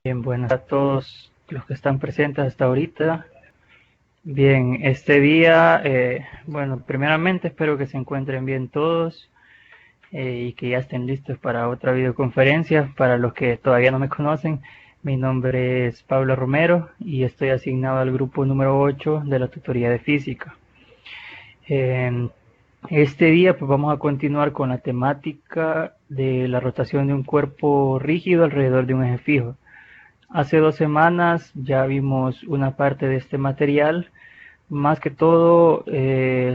Bien, buenas a todos los que están presentes hasta ahorita. Bien, este día, bueno, primeramente espero que se encuentren bien todos y que ya estén listos para otra videoconferencia. Para los que todavía no me conocen, mi nombre es Pablo Romero y estoy asignado al grupo número 8 de la tutoría de física. Este día pues vamos a continuar con la temática de la rotación de un cuerpo rígido alrededor de un eje fijo. Hace 2 semanas ya vimos una parte de este material, más que todo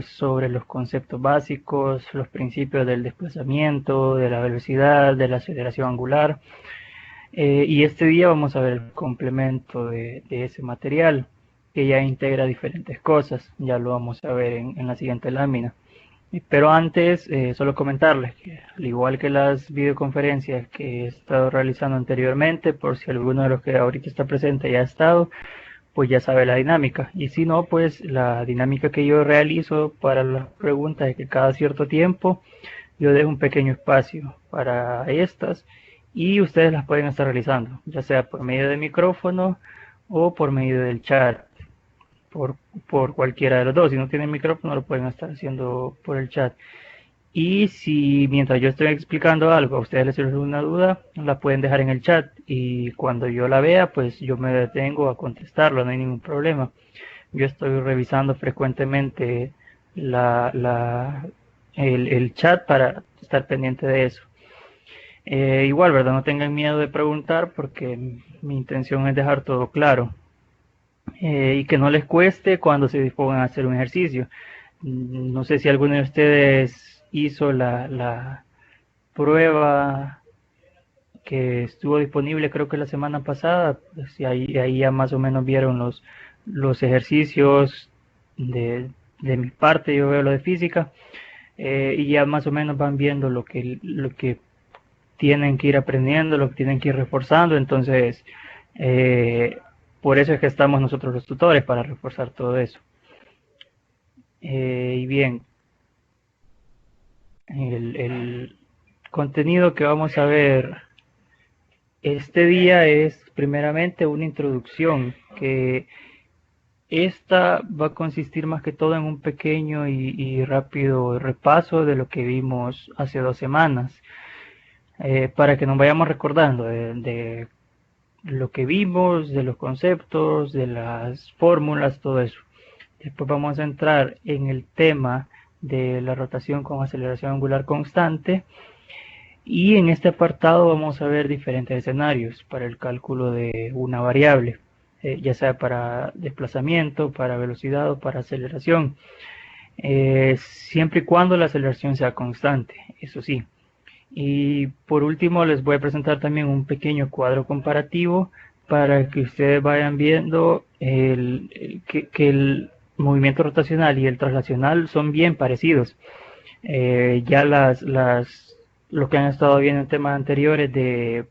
sobre los conceptos básicos, los principios del desplazamiento, de la velocidad, de la aceleración angular. Y este día vamos a ver el complemento de ese material, que ya integra diferentes cosas. Ya lo vamos a ver en la siguiente lámina. Pero antes, solo comentarles que al igual que las videoconferencias que he estado realizando anteriormente, por si alguno de los que ahorita está presente ya ha estado, pues ya sabe la dinámica. Y si no, pues la dinámica que yo realizo para las preguntas es que cada cierto tiempo yo dejo un pequeño espacio para estas y ustedes las pueden estar realizando, ya sea por medio de micrófono o por medio del chat. Por, por cualquiera de los dos. Si no tienen micrófono, lo pueden estar haciendo por el chat. Y si mientras yo estoy explicando algo a ustedes les surge una duda, la pueden dejar en el chat y cuando yo la vea, pues yo me detengo a contestarlo, no hay ningún problema. Yo estoy revisando frecuentemente el chat para estar pendiente de eso. Igual, ¿verdad? No tengan miedo de preguntar porque mi intención es dejar todo claro. Y que no les cueste cuando se dispongan a hacer un ejercicio. No sé si alguno de ustedes hizo la prueba que estuvo disponible creo que la semana pasada, pues, y ahí ya más o menos vieron los ejercicios de mi parte, yo veo lo de física, y ya más o menos van viendo lo que tienen que ir aprendiendo, lo que tienen que ir reforzando, entonces por eso es que estamos nosotros los tutores, para reforzar todo eso. Y bien, el contenido que vamos a ver este día es primeramente una introducción, que esta va a consistir más que todo en un pequeño y rápido repaso de lo que vimos hace 2 semanas, para que nos vayamos recordando de lo que vimos, de los conceptos, de las fórmulas, todo eso. Después vamos a entrar en el tema de la rotación con aceleración angular constante y en este apartado vamos a ver diferentes escenarios para el cálculo de una variable, ya sea para desplazamiento, para velocidad o para aceleración, siempre y cuando la aceleración sea constante, eso sí. Y por último les voy a presentar también un pequeño cuadro comparativo para que ustedes vayan viendo que el movimiento rotacional y el traslacional son bien parecidos. Ya lo que han estado viendo en temas anteriores de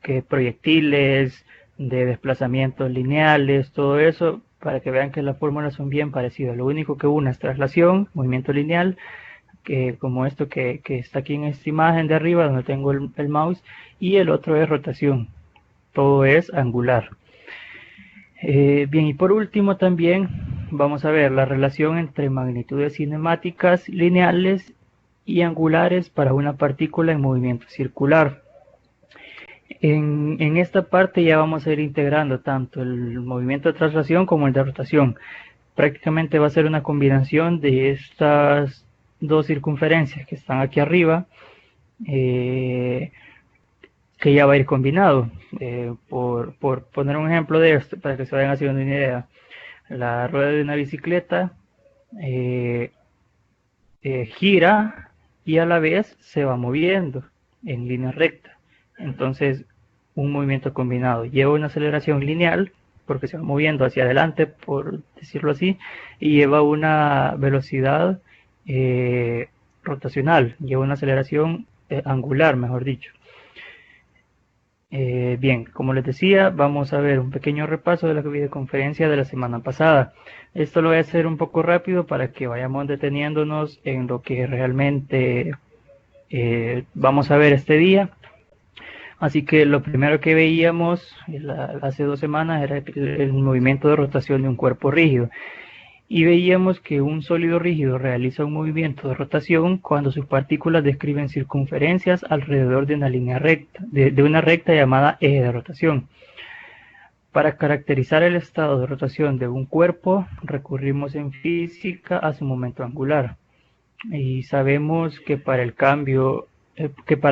que proyectiles, de desplazamientos lineales, todo eso, para que vean que las fórmulas son bien parecidas. Lo único que una es traslación, movimiento lineal, que como esto que está aquí en esta imagen de arriba donde tengo el mouse, y el otro es rotación, todo es angular. Bien, y por último también vamos a ver la relación entre magnitudes cinemáticas lineales y angulares para una partícula en movimiento circular. En esta parte ya vamos a ir integrando tanto el movimiento de traslación como el de rotación. Prácticamente va a ser una combinación de estas dos circunferencias que están aquí arriba, que ya va a ir combinado. Por poner un ejemplo de esto, para que se vayan haciendo una idea, la rueda de una bicicleta gira y a la vez se va moviendo en línea recta. Entonces, un movimiento combinado lleva una aceleración lineal porque se va moviendo hacia adelante, por decirlo así, y lleva una velocidad rotacional, lleva una aceleración angular, mejor dicho. Bien, como les decía, vamos a ver un pequeño repaso de la videoconferencia de la semana pasada. Esto lo voy a hacer un poco rápido para que vayamos deteniéndonos en lo que realmente vamos a ver este día. Así que lo primero que veíamos hace 2 semanas era el movimiento de rotación de un cuerpo rígido. Y veíamos que un sólido rígido realiza un movimiento de rotación cuando sus partículas describen circunferencias alrededor de una línea recta, de una recta llamada eje de rotación. Para caracterizar el estado de rotación de un cuerpo, recurrimos en física a su momento angular. Y sabemos que para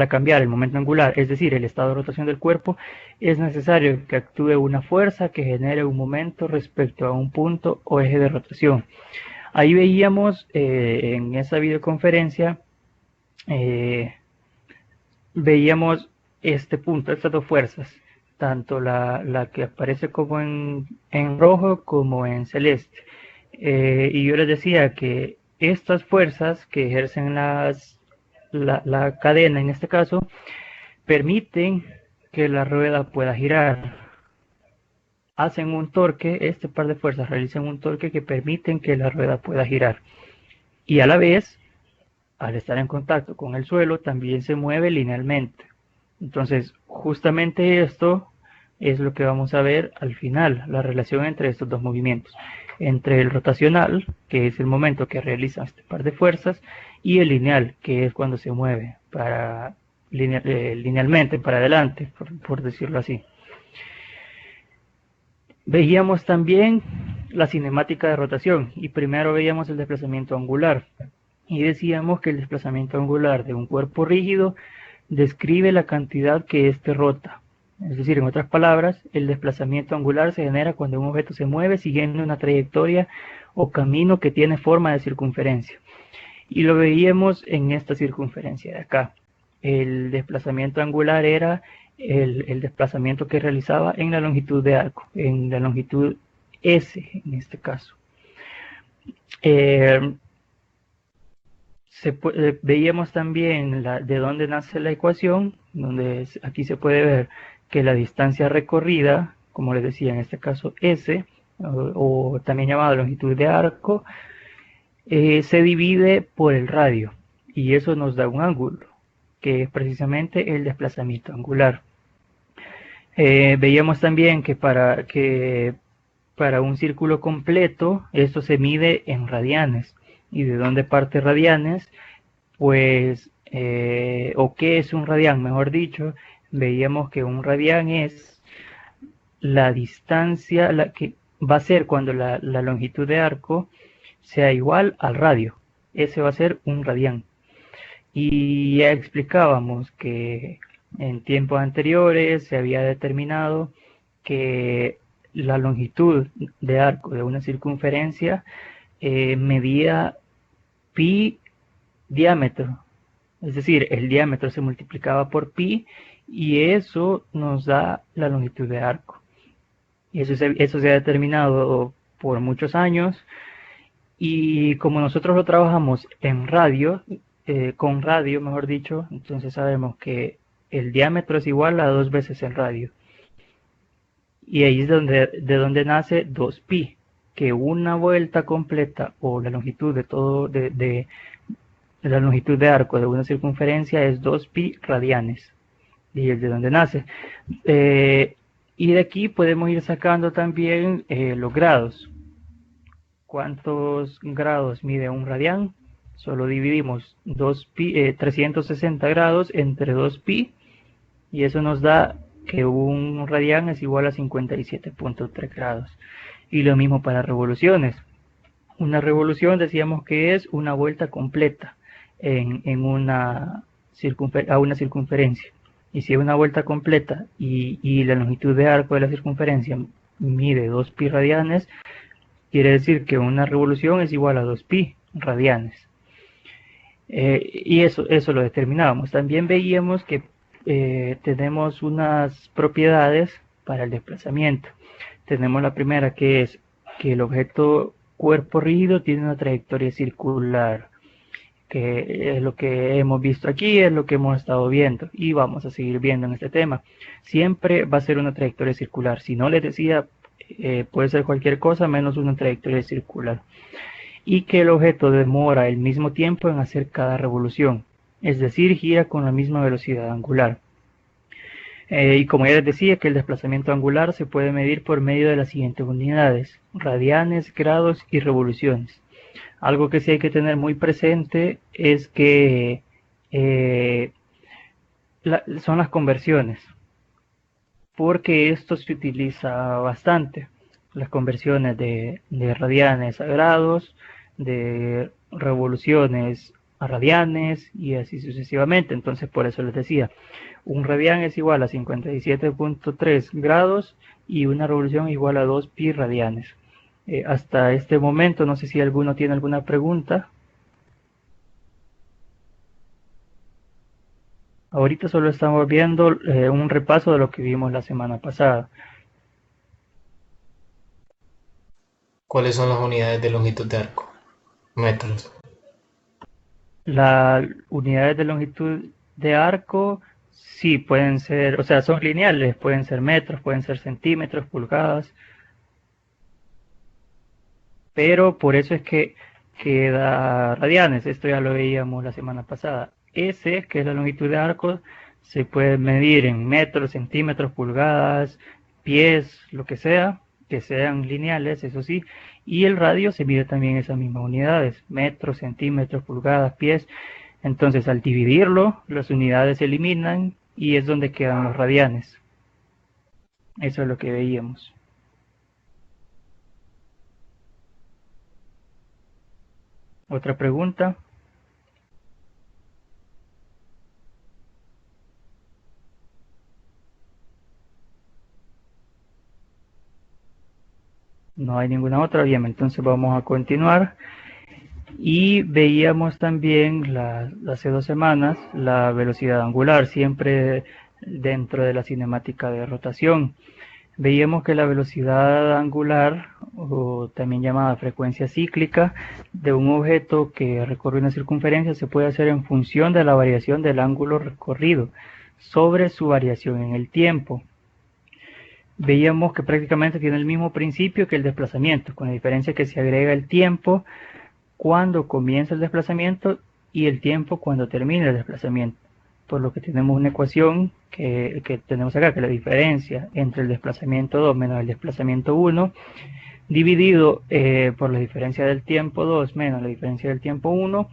cambiar el momento angular, es decir, el estado de rotación del cuerpo, es necesario que actúe una fuerza que genere un momento respecto a un punto o eje de rotación. Ahí veíamos en esa videoconferencia, veíamos este punto, estas dos fuerzas, tanto la que aparece como en rojo como en celeste. Y yo les decía que estas fuerzas que ejercen la cadena, en este caso, permiten que la rueda pueda girar. Hacen un torque, este par de fuerzas realizan un torque que permiten que la rueda pueda girar. Y a la vez, al estar en contacto con el suelo, también se mueve linealmente. Entonces, justamente esto es lo que vamos a ver al final, la relación entre estos dos movimientos, entre el rotacional, que es el momento que realiza este par de fuerzas, y el lineal, que es cuando se mueve linealmente para adelante, por decirlo así. Veíamos también la cinemática de rotación, y primero veíamos el desplazamiento angular, y decíamos que el desplazamiento angular de un cuerpo rígido describe la cantidad que éste rota. Es decir, en otras palabras, el desplazamiento angular se genera cuando un objeto se mueve siguiendo una trayectoria o camino que tiene forma de circunferencia. Y lo veíamos en esta circunferencia de acá. El desplazamiento angular era el desplazamiento que realizaba en la longitud de arco, en la longitud S en este caso. Veíamos también de dónde nace la ecuación, donde aquí se puede ver que la distancia recorrida, como les decía en este caso S, o también llamada longitud de arco, se divide por el radio, y eso nos da un ángulo, que es precisamente el desplazamiento angular. Veíamos también que para un círculo completo esto se mide en radianes. ¿Y de dónde parte radianes? Pues, o qué es un radián, mejor dicho, veíamos que un radián es la distancia que va a ser cuando la longitud de arco sea igual al radio. Ese va a ser un radián. Y ya explicábamos que en tiempos anteriores se había determinado que la longitud de arco de una circunferencia medía pi diámetro, es decir, el diámetro se multiplicaba por pi y eso nos da la longitud de arco. Y eso se ha determinado por muchos años, y como nosotros lo trabajamos en radio, con radio mejor dicho, entonces sabemos que el diámetro es igual a 2 veces el radio. Y ahí es de donde nace 2pi, que una vuelta completa o la longitud de la longitud de arco de una circunferencia es 2pi radianes, y es de donde nace. Y de aquí podemos ir sacando también los grados. ¿Cuántos grados mide un radián? Solo dividimos 360 grados entre 2pi, y eso nos da que un radián es igual a 57.3 grados. Y lo mismo para revoluciones. Una revolución decíamos que es una vuelta completa a una circunferencia. Y si es una vuelta completa y la longitud de arco de la circunferencia mide 2pi radianes, quiere decir que una revolución es igual a 2pi radianes. Y eso lo determinábamos. También veíamos que tenemos unas propiedades para el desplazamiento. Tenemos la primera, que es que el objeto cuerpo rígido tiene una trayectoria circular, que es lo que hemos visto aquí, es lo que hemos estado viendo y vamos a seguir viendo en este tema. Siempre va a ser una trayectoria circular. Si no les decía, puede ser cualquier cosa menos una trayectoria circular. Y que el objeto demora el mismo tiempo en hacer cada revolución, es decir, gira con la misma velocidad angular. Y como ya les decía, que el desplazamiento angular se puede medir por medio de las siguientes unidades: radianes, grados y revoluciones. Algo que sí hay que tener muy presente es que son las conversiones, porque esto se utiliza bastante. Las conversiones de radianes a grados, de revoluciones a radianes y así sucesivamente. Entonces, por eso les decía, un radián es igual a 57.3 grados y una revolución igual a 2 pi radianes. Hasta este momento, no sé si alguno tiene alguna pregunta. Ahorita solo estamos viendo un repaso de lo que vimos la semana pasada. ¿Cuáles son las unidades de longitud de arco? Metros. Las unidades de longitud de arco sí pueden ser, o sea, son lineales, pueden ser metros, pueden ser centímetros, pulgadas, pero por eso es que queda radianes. Esto ya lo veíamos la semana pasada. S, que es la longitud de arco, se puede medir en metros, centímetros, pulgadas, pies, lo que sean lineales, eso sí. Y el radio se mide también en esas mismas unidades: metros, centímetros, pulgadas, pies. Entonces, al dividirlo, las unidades se eliminan y es donde quedan los radianes. Eso es lo que veíamos. ¿Otra pregunta? No hay ninguna otra. Bien, entonces vamos a continuar. Y veíamos también hace 2 semanas la velocidad angular, siempre dentro de la cinemática de rotación. Veíamos que la velocidad angular, o también llamada frecuencia cíclica, de un objeto que recorre una circunferencia se puede hacer en función de la variación del ángulo recorrido sobre su variación en el tiempo. Veíamos que prácticamente tiene el mismo principio que el desplazamiento, con la diferencia que se agrega el tiempo cuando comienza el desplazamiento y el tiempo cuando termina el desplazamiento. Por lo que tenemos una ecuación que tenemos acá, que es la diferencia entre el desplazamiento 2 menos el desplazamiento 1, dividido por la diferencia del tiempo 2 menos la diferencia del tiempo 1.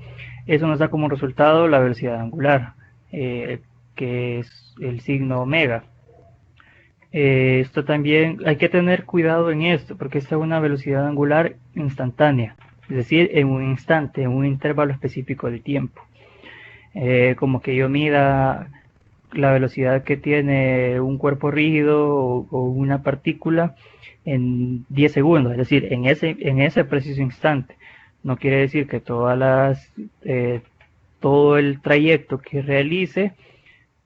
Eso nos da como resultado la velocidad angular, que es el signo omega. Esto también hay que tener cuidado en esto, porque esta es una velocidad angular instantánea, es decir, en un instante, en un intervalo específico de tiempo. Como que yo mida la velocidad que tiene un cuerpo rígido o una partícula en 10 segundos, es decir, en ese preciso instante. No quiere decir que todo el trayecto que realice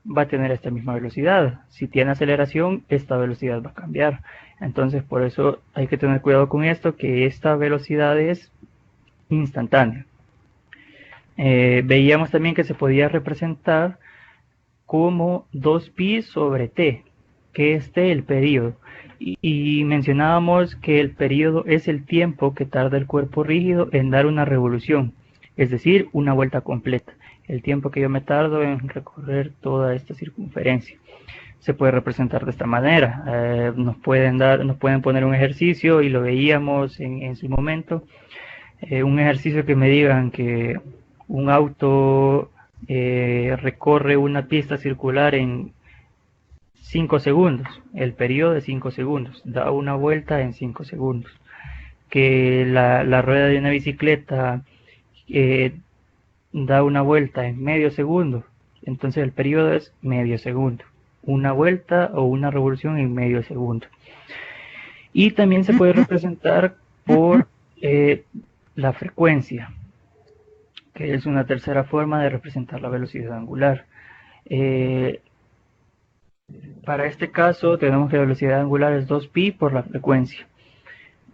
va a tener esta misma velocidad. Si tiene aceleración, esta velocidad va a cambiar. Entonces, por eso hay que tener cuidado con esto, que esta velocidad es instantánea. Veíamos también que se podía representar como 2pi sobre t, que es t el periodo. Y mencionábamos que el periodo es el tiempo que tarda el cuerpo rígido en dar una revolución, es decir, una vuelta completa. El tiempo que yo me tardo en recorrer toda esta circunferencia. Se puede representar de esta manera. Nos pueden poner un ejercicio y lo veíamos en su momento. Un ejercicio que me digan que un auto recorre una pista circular en 5 segundos, el periodo de 5 segundos, da una vuelta en 5 segundos. Que la rueda de una bicicleta da una vuelta en medio segundo, entonces el periodo es medio segundo. Una vuelta o una revolución en medio segundo. Y también se puede representar por la frecuencia, que es una tercera forma de representar la velocidad angular. Para este caso tenemos que la velocidad angular es 2pi por la frecuencia,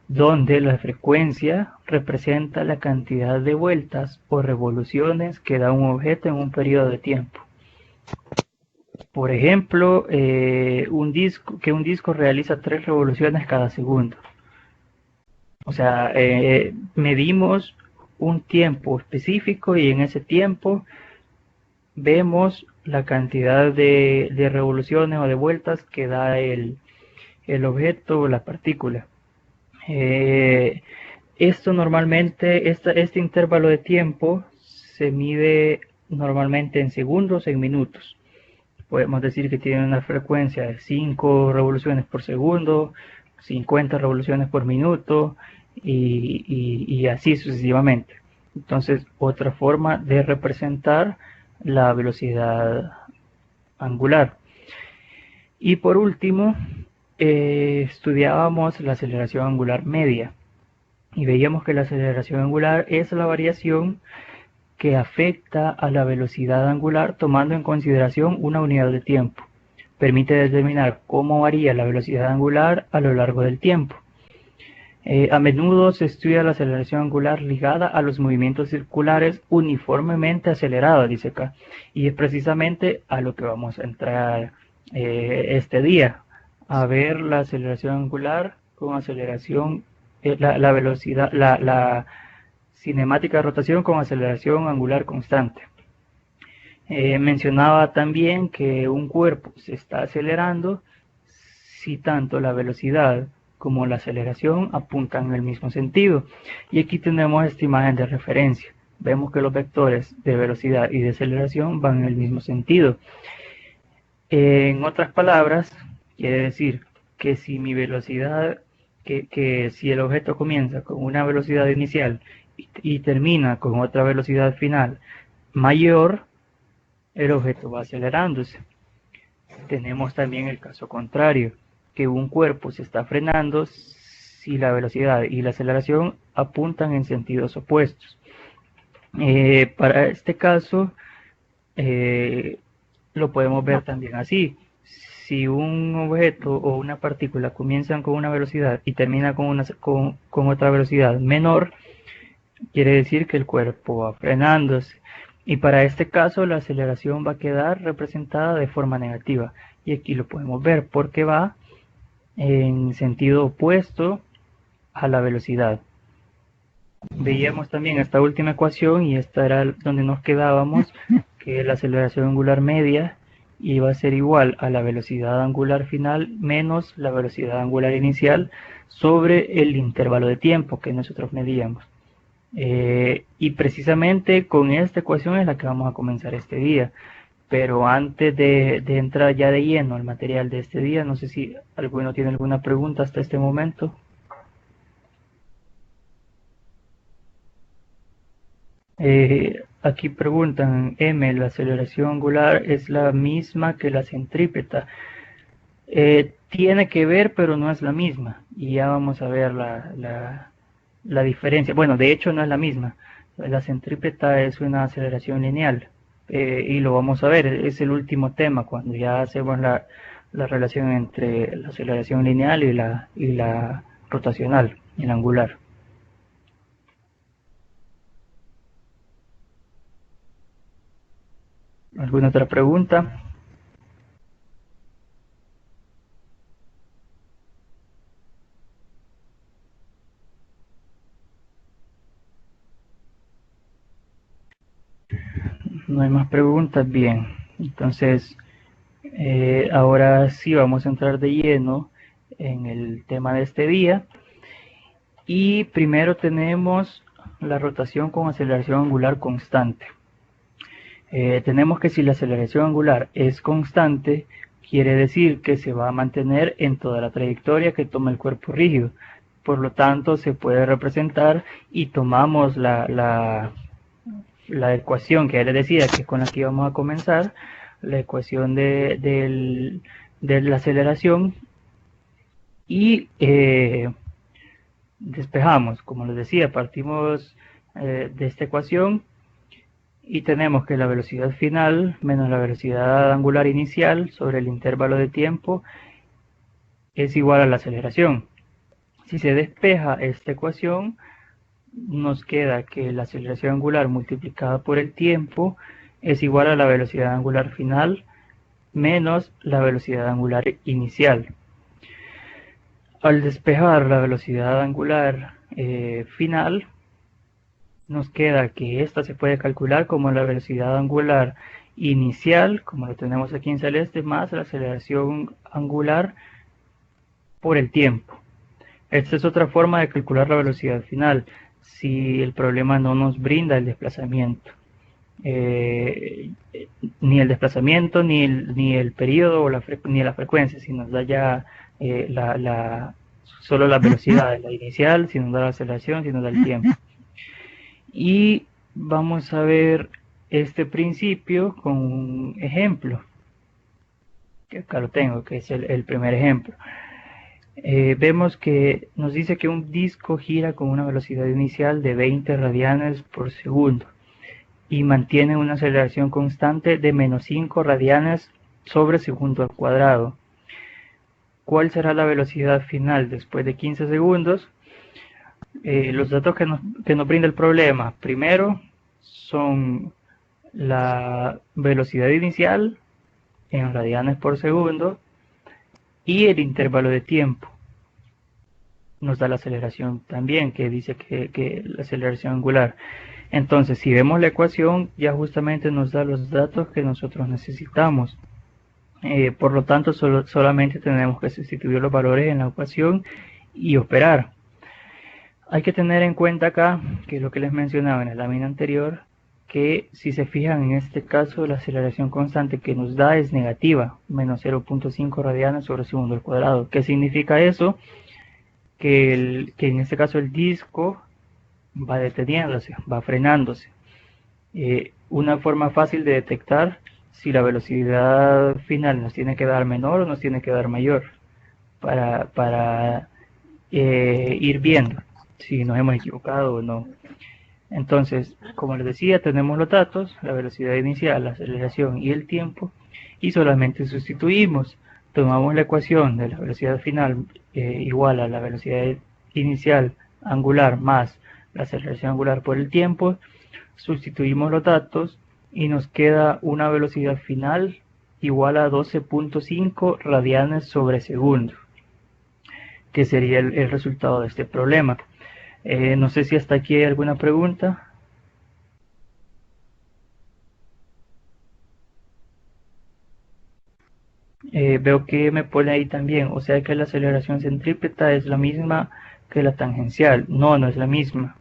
donde la frecuencia representa la cantidad de vueltas o revoluciones que da un objeto en un periodo de tiempo. Por ejemplo, un disco realiza 3 revoluciones cada segundo. O sea, medimos un tiempo específico y en ese tiempo vemos la cantidad de revoluciones o de vueltas que da el objeto o la partícula. Esto normalmente, este intervalo de tiempo se mide normalmente en segundos, en minutos. Podemos decir que tiene una frecuencia de 5 revoluciones por segundo, 50 revoluciones por minuto y así sucesivamente. Entonces, otra forma de representar la velocidad angular. Y por último, estudiábamos la aceleración angular media y veíamos que la aceleración angular es la variación que afecta a la velocidad angular tomando en consideración una unidad de tiempo. Permite determinar cómo varía la velocidad angular a lo largo del tiempo. A menudo se estudia la aceleración angular ligada a los movimientos circulares uniformemente acelerados, dice acá, y es precisamente a lo que vamos a entrar este día, a ver la aceleración angular con aceleración, la velocidad, la cinemática de rotación con aceleración angular constante. Mencionaba también que un cuerpo se está acelerando si tanto la velocidad como la aceleración apuntan en el mismo sentido. Y aquí tenemos esta imagen de referencia. Vemos que los vectores de velocidad y de aceleración van en el mismo sentido. En otras palabras, quiere decir que si mi velocidad, que si el objeto comienza con una velocidad inicial y termina con otra velocidad final mayor, el objeto va acelerándose. Tenemos también el caso contrario, que un cuerpo se está frenando si la velocidad y la aceleración apuntan en sentidos opuestos. Para este caso, lo podemos ver también así. Si un objeto o una partícula comienzan con una velocidad y termina con otra velocidad menor, quiere decir que el cuerpo va frenándose. Y para este caso la aceleración va a quedar representada de forma negativa. Y aquí lo podemos ver porque va en sentido opuesto a la velocidad. Veíamos también esta última ecuación y esta era donde nos quedábamos, que la aceleración angular media iba a ser igual a la velocidad angular final menos la velocidad angular inicial sobre el intervalo de tiempo que nosotros medíamos. Y precisamente con esta ecuación es la que vamos a comenzar este día. Pero antes de entrar ya de lleno al material de este día, no sé si alguno tiene alguna pregunta hasta este momento. Aquí preguntan, M, ¿la aceleración angular es la misma que la centrípeta? Tiene que ver, pero no es la misma. Y ya vamos a ver la diferencia. Bueno, de hecho no es la misma. La centrípeta es una aceleración lineal. Y lo vamos a ver, es el último tema, cuando ya hacemos la relación entre la aceleración lineal y la rotacional, el angular. ¿Alguna otra pregunta? No hay más preguntas, bien. Entonces, ahora sí vamos a entrar de lleno en el tema de este día. Y primero tenemos la rotación con aceleración angular constante. Tenemos que si la aceleración angular es constante, quiere decir que se va a mantener en toda la trayectoria que toma el cuerpo rígido. Por lo tanto, se puede representar y tomamos la ecuación que ya les decía que con la que íbamos a comenzar, la ecuación de la aceleración y despejamos, como les decía, partimos de esta ecuación y tenemos que la velocidad final menos la velocidad angular inicial sobre el intervalo de tiempo es igual a la aceleración. Si se despeja esta ecuación, nos queda que la aceleración angular multiplicada por el tiempo es igual a la velocidad angular final menos la velocidad angular inicial. Al despejar la velocidad angular final, nos queda que esta se puede calcular como la velocidad angular inicial, como lo tenemos aquí en celeste, más la aceleración angular por el tiempo. Esta es otra forma de calcular la velocidad final, si el problema no nos brinda el desplazamiento. Ni el desplazamiento, ni el periodo, o ni la frecuencia, si nos da ya solo la velocidad, la inicial, si nos da la aceleración, si nos da el tiempo. Y vamos a ver este principio con un ejemplo, que acá lo tengo, que es el primer ejemplo. Vemos que nos dice que un disco gira con una velocidad inicial de 20 radianes por segundo y mantiene una aceleración constante de menos 5 radianes sobre segundo al cuadrado. ¿Cuál será la velocidad final después de 15 segundos? Los datos que nos brinda el problema, primero, son la velocidad inicial en radianes por segundo y el intervalo de tiempo. Nos da la aceleración también, que dice que la aceleración angular. Entonces, si vemos la ecuación, ya justamente nos da los datos que nosotros necesitamos. Por lo tanto, solamente tenemos que sustituir los valores en la ecuación y operar. Hay que tener en cuenta acá, que lo que les mencionaba en la lámina anterior, que si se fijan en este caso, la aceleración constante que nos da es negativa, menos 0.5 radianes sobre segundo al cuadrado. ¿Qué significa eso? Que en este caso el disco va deteniéndose, va frenándose. Una forma fácil de detectar si la velocidad final nos tiene que dar menor o nos tiene que dar mayor, para ir viendo si nos hemos equivocado o no. Entonces, como les decía, tenemos los datos, la velocidad inicial, la aceleración y el tiempo, y solamente sustituimos. Tomamos la ecuación de la velocidad final igual a la velocidad inicial angular más la aceleración angular por el tiempo, sustituimos los datos y nos queda una velocidad final igual a 12.5 radianes sobre segundo, que sería el resultado de este problema. No sé si hasta aquí hay alguna pregunta. Veo que me pone ahí también, o sea que la aceleración centrípeta es la misma que la tangencial. No, no es la misma.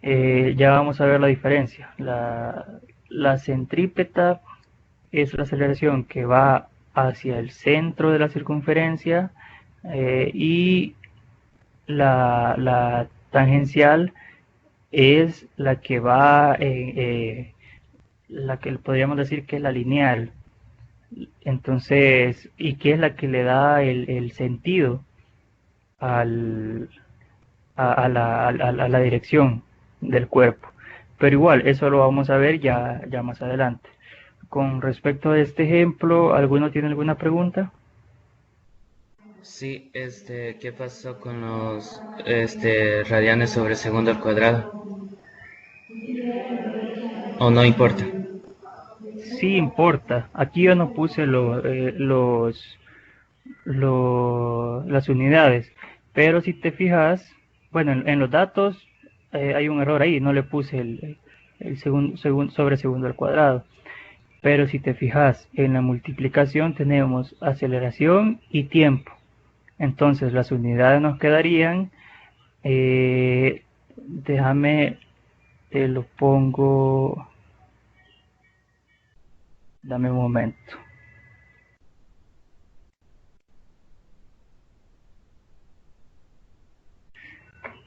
Ya vamos a ver la diferencia. La centrípeta es la aceleración que va hacia el centro de la circunferencia, y la tangencial es la que va, la que podríamos decir que es la lineal. Entonces, y que es la que le da el sentido al, a la dirección del cuerpo. Pero igual, eso lo vamos a ver ya más adelante. Con respecto a este ejemplo, ¿alguno tiene alguna pregunta? Sí, ¿qué pasó con los radianes sobre segundo al cuadrado? ¿O no importa? Sí importa. Aquí yo no puse las unidades, pero si te fijas, bueno, en los datos hay un error ahí, no le puse el segundo sobre segundo al cuadrado. Pero si te fijas en la multiplicación tenemos aceleración y tiempo. Entonces las unidades nos quedarían, déjame, te lo pongo, dame un momento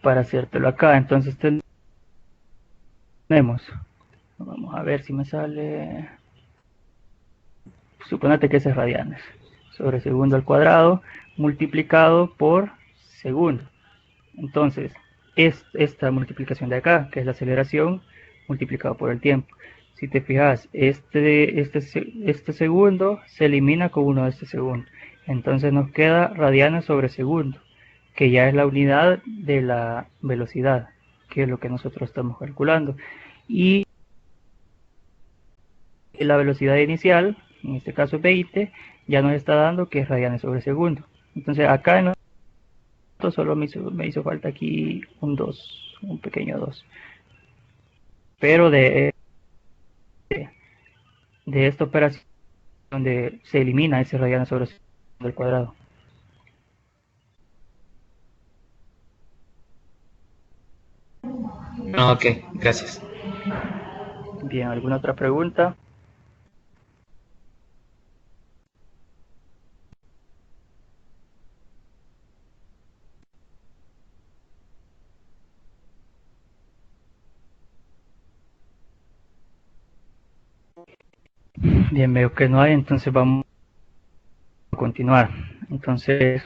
para hacértelo acá. Entonces tenemos, vamos a ver si me sale, suponete que ese es radianes, sobre segundo al cuadrado multiplicado por segundo. Entonces, esta multiplicación de acá, que es la aceleración, multiplicado por el tiempo. Si te fijas, este segundo se elimina con uno de este segundo. Entonces nos queda radianes sobre segundo, que ya es la unidad de la velocidad, que es lo que nosotros estamos calculando. Y la velocidad inicial, en este caso 20, ya nos está dando que es radianes sobre segundo. Entonces acá en solo me hizo falta aquí un 2, un pequeño 2. Pero de esta operación donde se elimina ese radiano sobre segundo al cuadrado. Ok, gracias. Bien, ¿alguna otra pregunta? Bien, veo que no hay, entonces vamos a continuar. Entonces,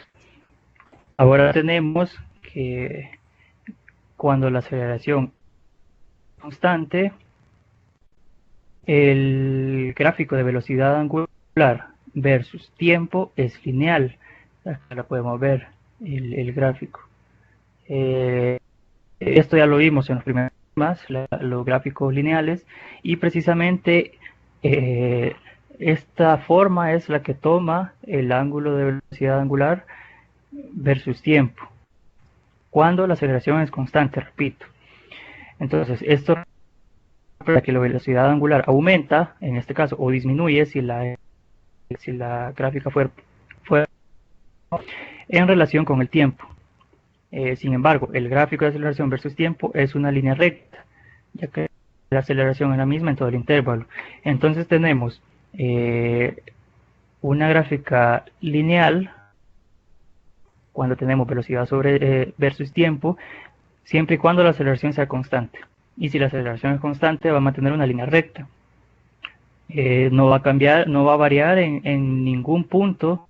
ahora tenemos que cuando la aceleración es constante, el gráfico de velocidad angular versus tiempo es lineal. Acá lo podemos ver, el gráfico. Esto ya lo vimos en los primeros temas, los gráficos lineales, y precisamente esta forma es la que toma el ángulo de velocidad angular versus tiempo, cuando la aceleración es constante, repito. Entonces, esto para que la velocidad angular aumenta, en este caso, o disminuye si la gráfica fue en relación con el tiempo. Sin embargo, el gráfico de aceleración versus tiempo es una línea recta, ya que la aceleración es la misma en todo el intervalo. Entonces tenemos una gráfica lineal cuando tenemos velocidad sobre versus tiempo, siempre y cuando la aceleración sea constante. Y si la aceleración es constante, va a mantener una línea recta. No va a cambiar, no va a variar en ningún punto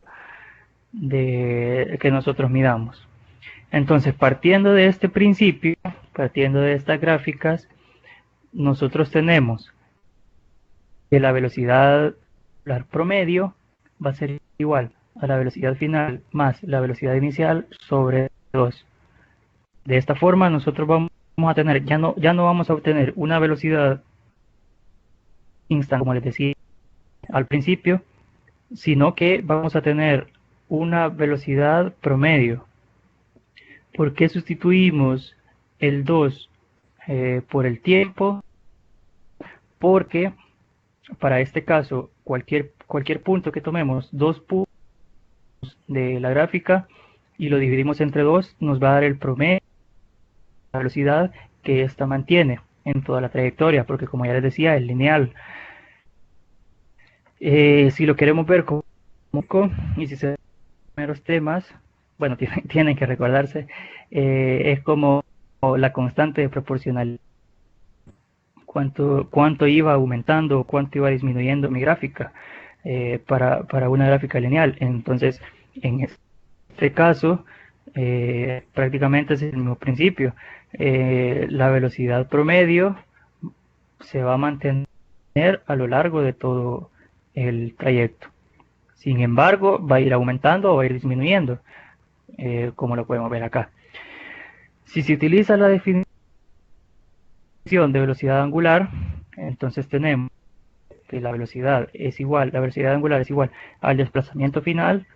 que nosotros midamos. Entonces, partiendo de este principio, partiendo de estas gráficas, nosotros tenemos que la velocidad promedio va a ser igual a la velocidad final más la velocidad inicial sobre 2. De esta forma nosotros vamos a tener, ya no vamos a obtener una velocidad instantánea, como les decía al principio, sino que vamos a tener una velocidad promedio. ¿Por qué sustituimos el 2 por el tiempo? Porque para este caso, cualquier punto que tomemos, 2 puntos de la gráfica y lo dividimos entre 2, nos va a dar el promedio de la velocidad que ésta mantiene en toda la trayectoria, porque como ya les decía, es lineal. Si lo queremos ver como y si se ven los primeros temas, bueno, tienen que recordarse, es como la constante de proporcionalidad. Cuánto iba aumentando, cuánto iba disminuyendo mi gráfica para una gráfica lineal. Entonces, en este caso, prácticamente es el mismo principio. La velocidad promedio se va a mantener a lo largo de todo el trayecto. Sin embargo, va a ir aumentando o va a ir disminuyendo, como lo podemos ver acá. Si se utiliza la definición de velocidad angular, entonces tenemos que la velocidad angular es igual al desplazamiento final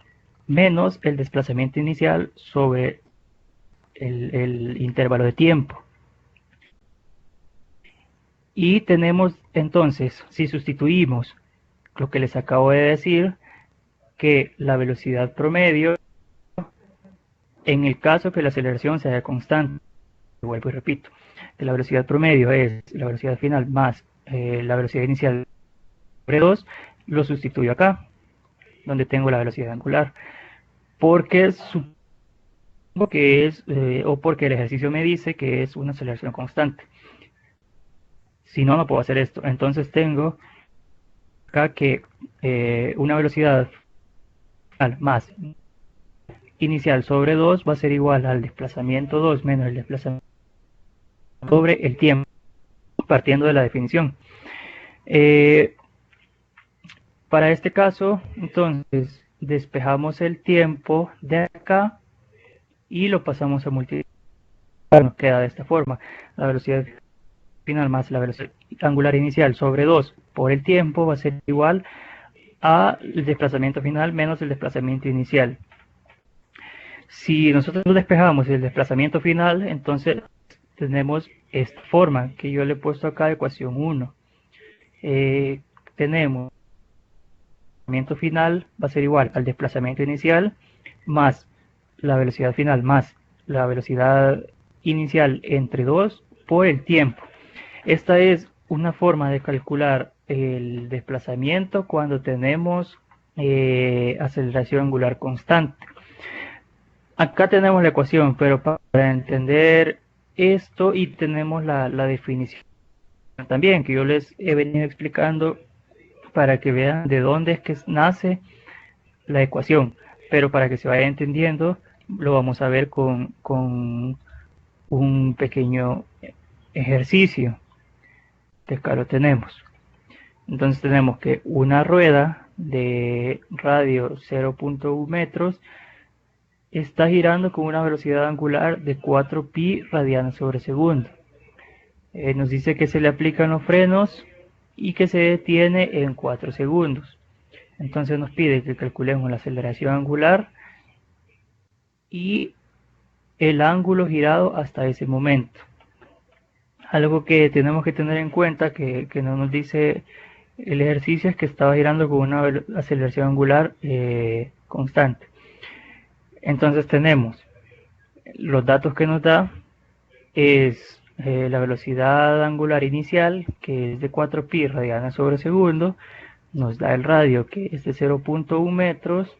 menos el desplazamiento inicial sobre el intervalo de tiempo. Y tenemos entonces, si sustituimos lo que les acabo de decir, que la velocidad promedio, en el caso que la aceleración sea constante, vuelvo y repito, que la velocidad promedio es la velocidad final más la velocidad inicial sobre 2, lo sustituyo acá, donde tengo la velocidad angular, porque supongo que es, o porque el ejercicio me dice que es una aceleración constante. Si no, no puedo hacer esto. Entonces tengo acá que una velocidad más inicial sobre 2 va a ser igual al desplazamiento 2 menos el desplazamiento sobre el tiempo, partiendo de la definición. Para este caso, entonces, despejamos el tiempo de acá y lo pasamos a multiplicar. Nos queda de esta forma. La velocidad final más la velocidad angular inicial sobre 2 por el tiempo va a ser igual al desplazamiento final menos el desplazamiento inicial. Si nosotros despejamos el desplazamiento final, entonces tenemos esta forma que yo le he puesto acá, ecuación 1. tenemos el desplazamiento final va a ser igual al desplazamiento inicial más la velocidad final más la velocidad inicial entre 2 por el tiempo. Esta es una forma de calcular el desplazamiento cuando tenemos aceleración angular constante. Acá tenemos la ecuación, pero para entender esto y tenemos la definición también, que yo les he venido explicando para que vean de dónde es que nace la ecuación, pero para que se vaya entendiendo lo vamos a ver con un pequeño ejercicio. Acá lo tenemos. Entonces tenemos que una rueda de radio 0.1 metros está girando con una velocidad angular de 4 pi radianes sobre segundo. Nos dice que se le aplican los frenos y que se detiene en 4 segundos. Entonces nos pide que calculemos la aceleración angular y el ángulo girado hasta ese momento. Algo que tenemos que tener en cuenta que no nos dice el ejercicio es que estaba girando con una aceleración angular constante. Entonces tenemos los datos que nos da es la velocidad angular inicial, que es de 4 pi radianes sobre segundo, nos da el radio, que es de 0.1 metros,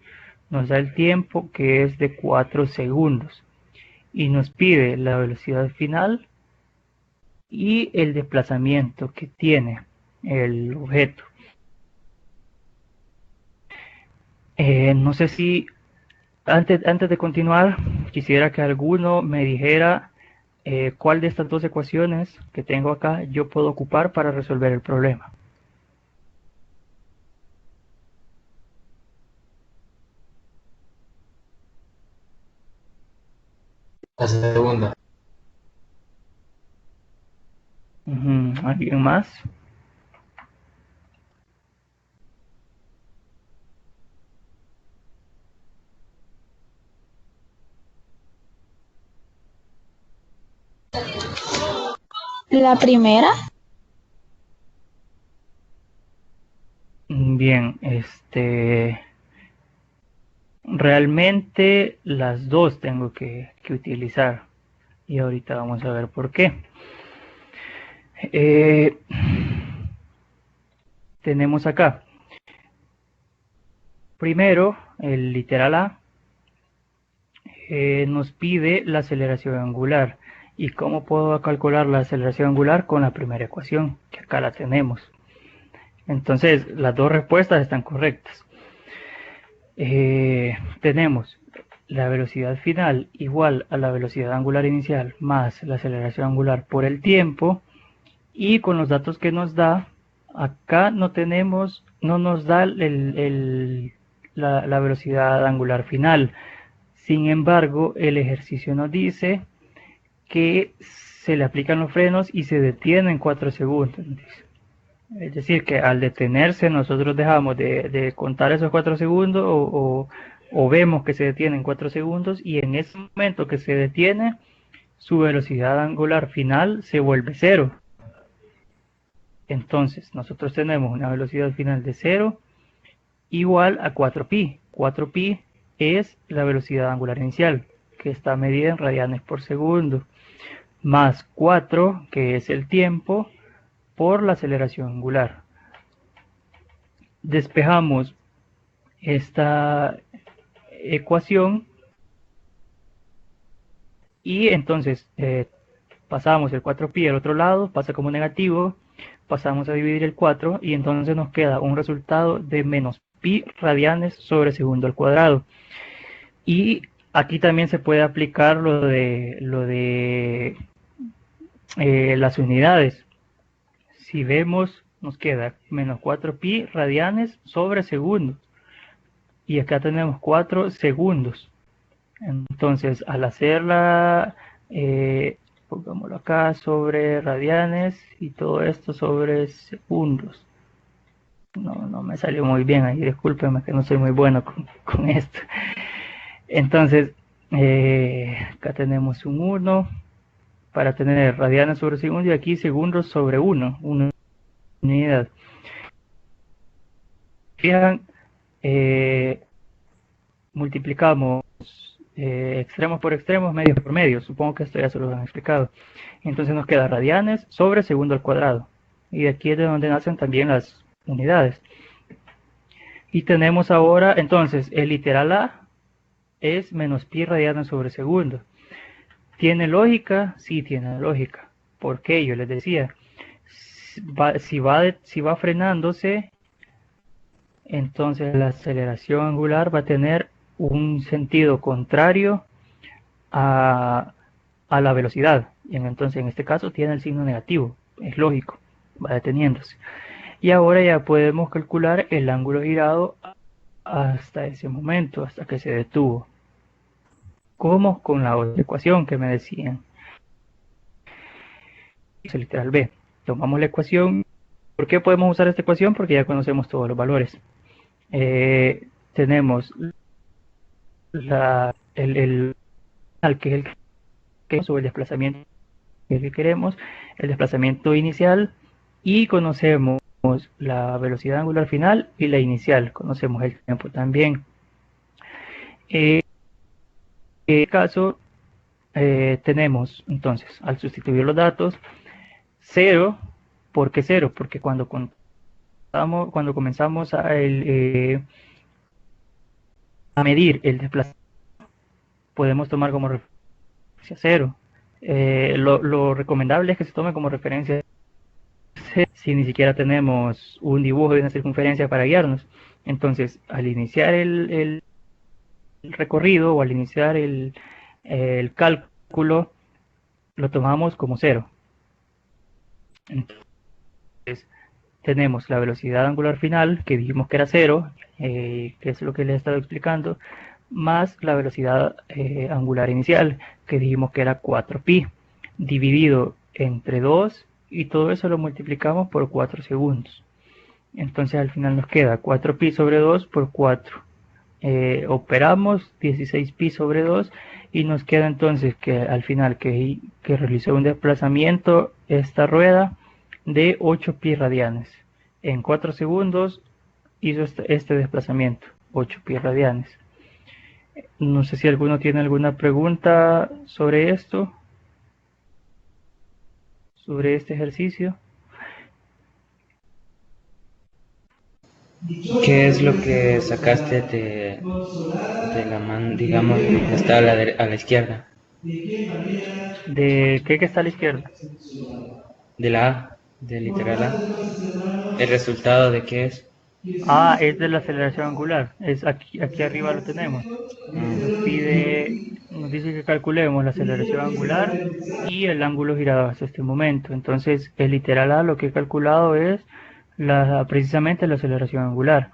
nos da el tiempo, que es de 4 segundos, y nos pide la velocidad final y el desplazamiento que tiene el objeto. No sé si antes de continuar quisiera que alguno me dijera cuál de estas dos ecuaciones que tengo acá yo puedo ocupar para resolver el problema. La segunda. ¿Alguien más? La primera. Bien, realmente las dos tengo que utilizar y ahorita vamos a ver por qué. Tenemos acá primero el literal A nos pide la aceleración angular. ¿Y cómo puedo calcular la aceleración angular? Con la primera ecuación, que acá la tenemos. Entonces, las dos respuestas están correctas. Tenemos la velocidad final igual a la velocidad angular inicial más la aceleración angular por el tiempo. Y con los datos que nos da, acá no nos da la velocidad angular final. Sin embargo, el ejercicio nos dice que se le aplican los frenos y se detiene en 4 segundos. Es decir, que al detenerse nosotros dejamos de contar esos 4 segundos o vemos que se detiene en 4 segundos y en ese momento que se detiene, su velocidad angular final se vuelve 0. Entonces, nosotros tenemos una velocidad final de 0 igual a 4pi. 4pi es la velocidad angular inicial, que está medida en radianes por segundo, más 4, que es el tiempo, por la aceleración angular. Despejamos esta ecuación y entonces pasamos el 4pi al otro lado, pasa como negativo, pasamos a dividir el 4 y entonces nos queda un resultado de menos pi radianes sobre segundo al cuadrado. Y aquí también se puede aplicar lo de las unidades. Si vemos, nos queda menos 4 pi radianes sobre segundo. Y acá tenemos 4 segundos. Entonces, al hacerla, pongámoslo acá sobre radianes y todo esto sobre segundos. No me salió muy bien ahí, discúlpenme que no soy muy bueno con esto. Entonces, acá tenemos un 1 para tener radianes sobre segundo y aquí segundos sobre 1, una unidad. fijan, multiplicamos extremos por extremos, medios por medios. Supongo que esto ya se lo han explicado. Entonces nos queda radianes sobre segundo al cuadrado. Y de aquí es de donde nacen también las unidades. Y tenemos ahora, entonces, el literal A es menos pi radianes sobre segundo. ¿Tiene lógica? Sí, tiene lógica. ¿Por qué? Yo les decía, si va frenándose, entonces la aceleración angular va a tener un sentido contrario a la velocidad. Y entonces en este caso tiene el signo negativo. Es lógico, va deteniéndose. Y ahora ya podemos calcular el ángulo girado hasta ese momento, hasta que se detuvo. ¿Cómo? Con la otra ecuación que me decían. Es el literal B. Tomamos la ecuación. ¿Por qué podemos usar esta ecuación? Porque ya conocemos todos los valores. Tenemos el que es el que sobre el desplazamiento que queremos, el desplazamiento inicial, y conocemos la velocidad angular final y la inicial. Conocemos el tiempo también. En este caso, tenemos entonces, al sustituir los datos, 0. ¿Por qué 0? Porque cuando comenzamos a medir el desplazamiento, podemos tomar como referencia 0. Lo recomendable es que se tome como referencia si ni siquiera tenemos un dibujo de una circunferencia para guiarnos. Entonces, al iniciar el recorrido o al iniciar el cálculo, lo tomamos como 0. Entonces, tenemos la velocidad angular final, que dijimos que era 0, que es lo que les he estado explicando, más la velocidad angular inicial, que dijimos que era 4pi, dividido entre 2, y todo eso lo multiplicamos por 4 segundos. Entonces al final nos queda 4pi sobre 2 por 4. Operamos 16pi sobre 2 y nos queda entonces que al final que realizó un desplazamiento esta rueda de 8pi radianes. En 4 segundos hizo este desplazamiento, 8pi radianes. No sé si alguno tiene alguna pregunta sobre esto, sobre este ejercicio. ¿Qué es lo que sacaste de la mano, digamos, que está a la izquierda? ¿De qué está a la izquierda? De la A, del literal A. ¿El resultado de qué es? Ah, es de la aceleración angular. Es aquí arriba lo tenemos. Nos dice que calculemos la aceleración angular y el ángulo girado hasta este momento. Entonces, el literal A lo que he calculado es precisamente la aceleración angular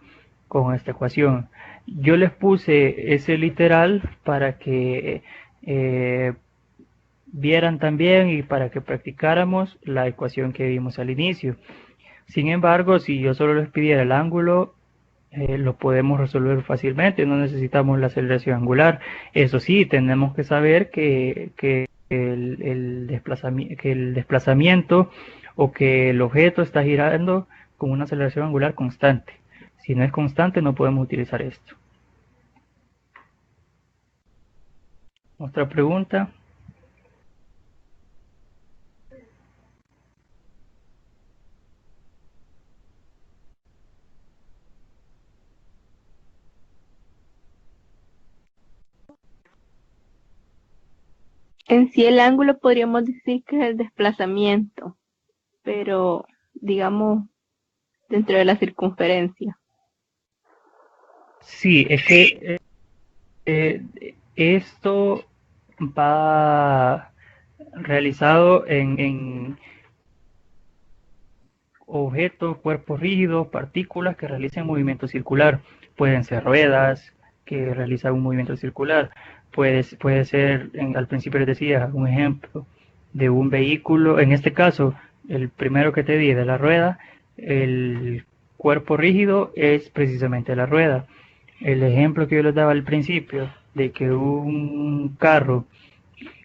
con esta ecuación. Yo les puse ese literal para que vieran también y para que practicáramos la ecuación que vimos al inicio. Sin embargo, si yo solo les pidiera el ángulo, lo podemos resolver fácilmente, no necesitamos la aceleración angular. Eso sí, tenemos que saber que el desplazamiento o que el objeto está girando con una aceleración angular constante. Si no es constante, no podemos utilizar esto. Otra pregunta. En sí el ángulo podríamos decir que es el desplazamiento, pero digamos dentro de la circunferencia. Sí, es que esto va realizado en objetos, cuerpos rígidos, partículas que realicen movimiento circular. Pueden ser ruedas que realizan un movimiento circular. Puede ser, al principio les decía, un ejemplo de un vehículo. En este caso, el primero que te di de la rueda, el cuerpo rígido es precisamente la rueda. El ejemplo que yo les daba al principio de que un carro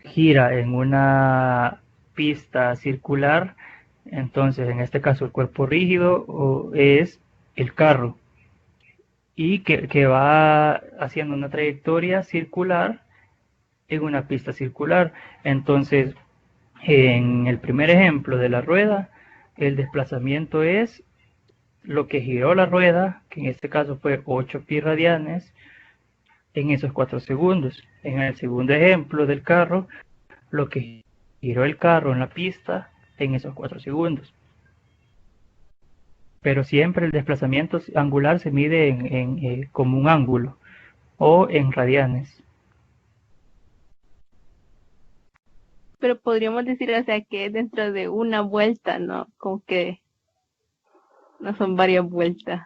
gira en una pista circular, entonces en este caso el cuerpo rígido es el carro. y que va haciendo una trayectoria circular en una pista circular. Entonces, en el primer ejemplo de la rueda, el desplazamiento es lo que giró la rueda, que en este caso fue 8 pi radianes, en esos 4 segundos. En el segundo ejemplo del carro, lo que giró el carro en la pista en esos 4 segundos. Pero siempre el desplazamiento angular se mide como un ángulo o en radianes. Pero podríamos decir, o sea, que dentro de una vuelta, ¿no? Como que no son varias vueltas.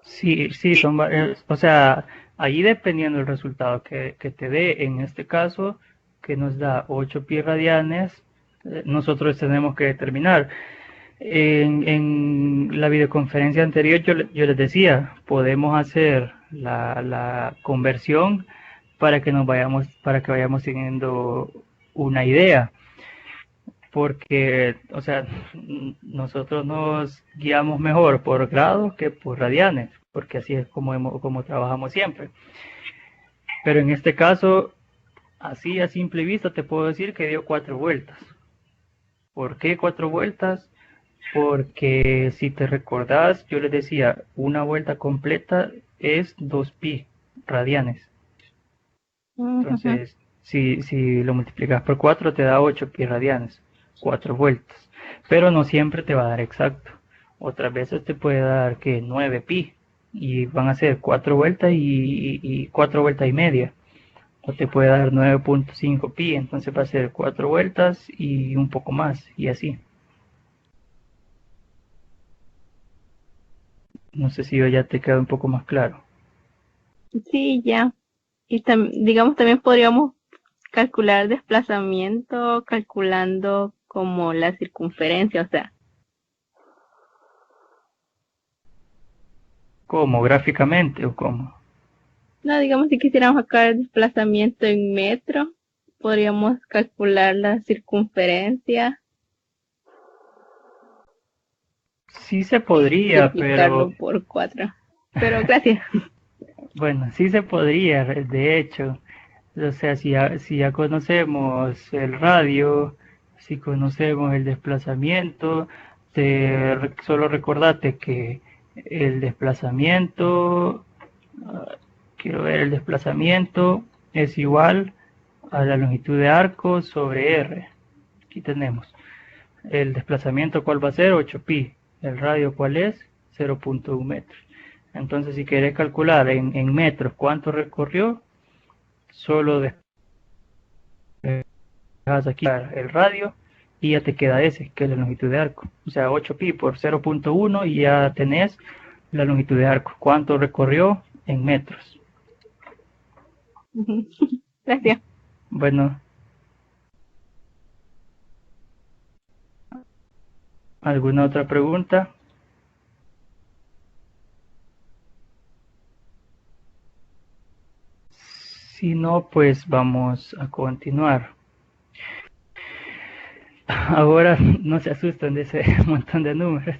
Sí, son varias. O sea, ahí dependiendo del resultado que te dé, en este caso, que nos da 8 pi radianes, nosotros tenemos que determinar. En la videoconferencia anterior yo les decía, podemos hacer la conversión para que vayamos teniendo una idea, porque, o sea, nosotros nos guiamos mejor por grados que por radianes, porque así es como trabajamos siempre. Pero en este caso, así a simple vista te puedo decir que dio 4 vueltas. ¿Por qué 4 vueltas? Porque si te recordás, yo les decía, una vuelta completa es 2 pi radianes. Entonces, si lo multiplicas por 4 te da 8 pi radianes, 4 vueltas. Pero no siempre te va a dar exacto. Otras veces te puede dar que 9 pi y van a ser 4 vueltas y 4 vueltas y media. O te puede dar 9.5 pi, entonces va a ser 4 vueltas y un poco más, y así. No sé si ya te queda un poco más claro. Sí, ya. Y digamos, también podríamos calcular desplazamiento calculando como la circunferencia, o sea, ¿Cómo? ¿Gráficamente o cómo? no, digamos, si quisiéramos sacar el desplazamiento en metro, podríamos calcular la circunferencia, Sí se podría, multiplicarlo pero por 4. Pero gracias. bueno, sí se podría, de hecho. O sea, si ya conocemos el radio, si conocemos el desplazamiento, solo recordate que el desplazamiento, quiero ver, el desplazamiento es igual a la longitud de arco sobre r. Aquí tenemos. El desplazamiento, ¿cuál va a ser? 8 pi. El radio, ¿cuál es? 0.1 metros. Entonces, si querés calcular en metros cuánto recorrió, solo dejas aquí el radio y ya te queda ese, que es la longitud de arco. O sea, 8 pi por 0.1 y ya tenés la longitud de arco. ¿Cuánto recorrió en metros? Gracias. Bueno, ¿alguna otra pregunta? Si no, pues vamos a continuar. Ahora no se asusten de ese montón de números.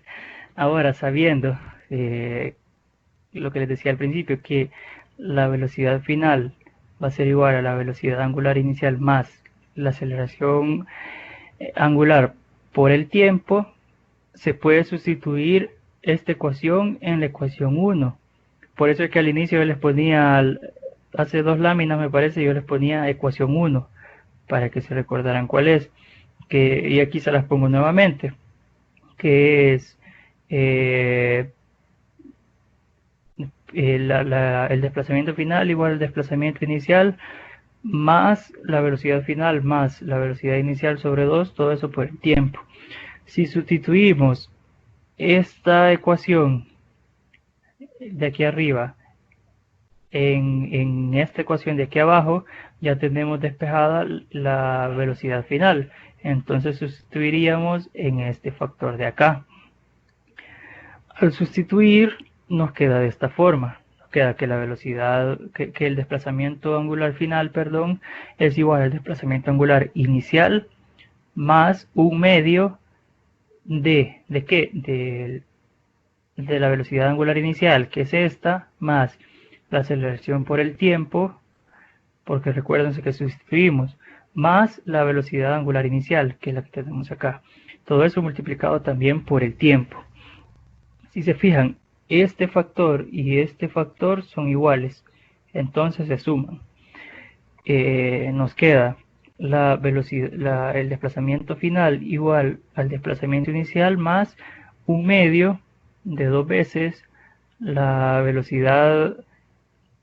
Ahora, sabiendo lo que les decía al principio, que la velocidad final va a ser igual a la velocidad angular inicial más la aceleración angular por el tiempo, se puede sustituir esta ecuación en la ecuación 1. Por eso es que al inicio yo les ponía, hace 2 láminas me parece, yo les ponía ecuación 1, para que se recordaran cuál es. Y aquí se las pongo nuevamente, que es el desplazamiento final igual al desplazamiento inicial más la velocidad final más la velocidad inicial sobre 2, todo eso por el tiempo. Si sustituimos esta ecuación de aquí arriba en esta ecuación de aquí abajo, ya tenemos despejada la velocidad final. Entonces sustituiríamos en este factor de acá. Al sustituir nos queda de esta forma. Nos queda que la velocidad, que el desplazamiento angular final, perdón, es igual al desplazamiento angular inicial más un medio ¿de qué? de la velocidad angular inicial, que es esta, más la aceleración por el tiempo, porque recuérdense que sustituimos, más la velocidad angular inicial, que es la que tenemos acá. Todo eso multiplicado también por el tiempo. Si se fijan, este factor y este factor son iguales, entonces se suman. Nos queda la velocidad, el desplazamiento final igual al desplazamiento inicial más un medio de 2 veces la velocidad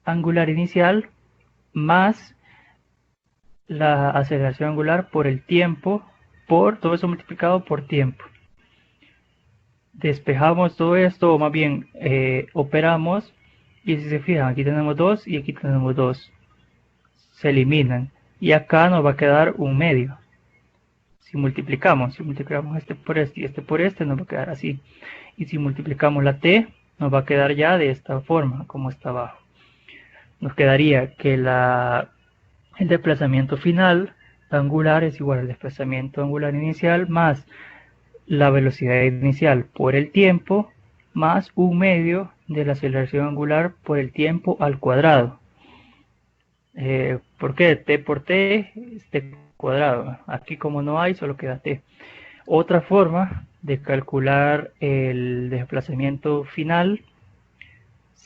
angular inicial más la aceleración angular por el tiempo, por todo eso multiplicado por tiempo. Despejamos todo esto, o más bien operamos, y si se fijan, aquí tenemos 2 y aquí tenemos 2. Se eliminan, y acá nos va a quedar un medio. Si multiplicamos este por este y este por este, nos va a quedar así. Y si multiplicamos la t, nos va a quedar ya de esta forma, como está abajo. Nos quedaría que el desplazamiento final angular es igual al desplazamiento angular inicial más la velocidad inicial por el tiempo más un medio de la aceleración angular por el tiempo al cuadrado. ¿Por qué? T por t es t cuadrado. Aquí como no hay, solo queda t. Otra forma de calcular el desplazamiento final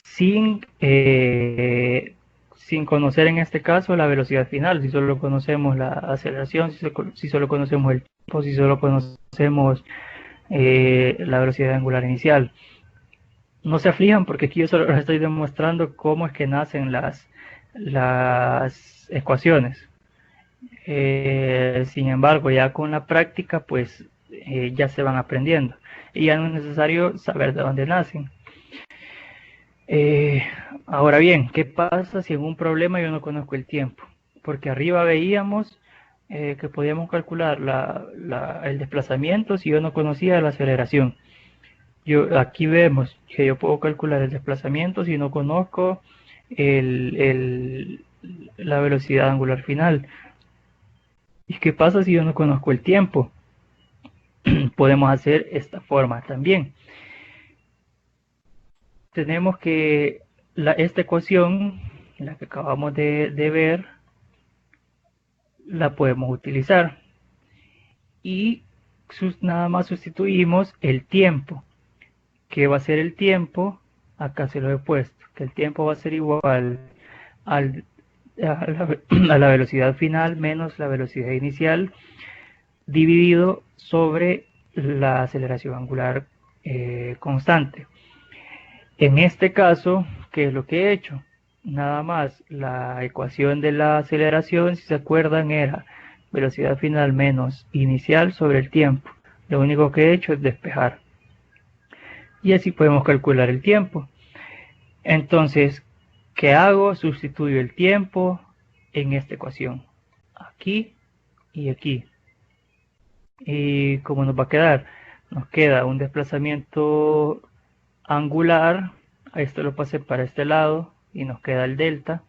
sin conocer en este caso la velocidad final, si solo conocemos la aceleración, si solo conocemos el tiempo, si solo conocemos la velocidad angular inicial. No se aflijan porque aquí yo solo les estoy demostrando cómo es que nacen las ecuaciones. Sin embargo, ya con la práctica pues ya se van aprendiendo y ya no es necesario saber de dónde nacen. Ahora bien, ¿qué pasa si en un problema yo no conozco el tiempo? Porque arriba veíamos que podíamos calcular el desplazamiento si yo no conocía la aceleración. Aquí vemos que yo puedo calcular el desplazamiento si no conozco la velocidad angular final. ¿Y qué pasa si yo no conozco el tiempo? Podemos hacer esta forma también. Tenemos que esta ecuación, la que acabamos de ver, la podemos utilizar. Y nada más sustituimos el tiempo. ¿Qué va a ser el tiempo? Acá se lo he puesto, que el tiempo va a ser igual a la velocidad final menos la velocidad inicial dividido sobre la aceleración angular constante. En este caso, ¿qué es lo que he hecho? Nada más la ecuación de la aceleración, si se acuerdan, era velocidad final menos inicial sobre el tiempo. Lo único que he hecho es despejar. Y así podemos calcular el tiempo. Entonces, ¿qué hago? Sustituyo el tiempo en esta ecuación. Aquí y aquí. ¿Y cómo nos va a quedar? Nos queda un desplazamiento angular. Esto lo pasé para este lado y nos queda el delta.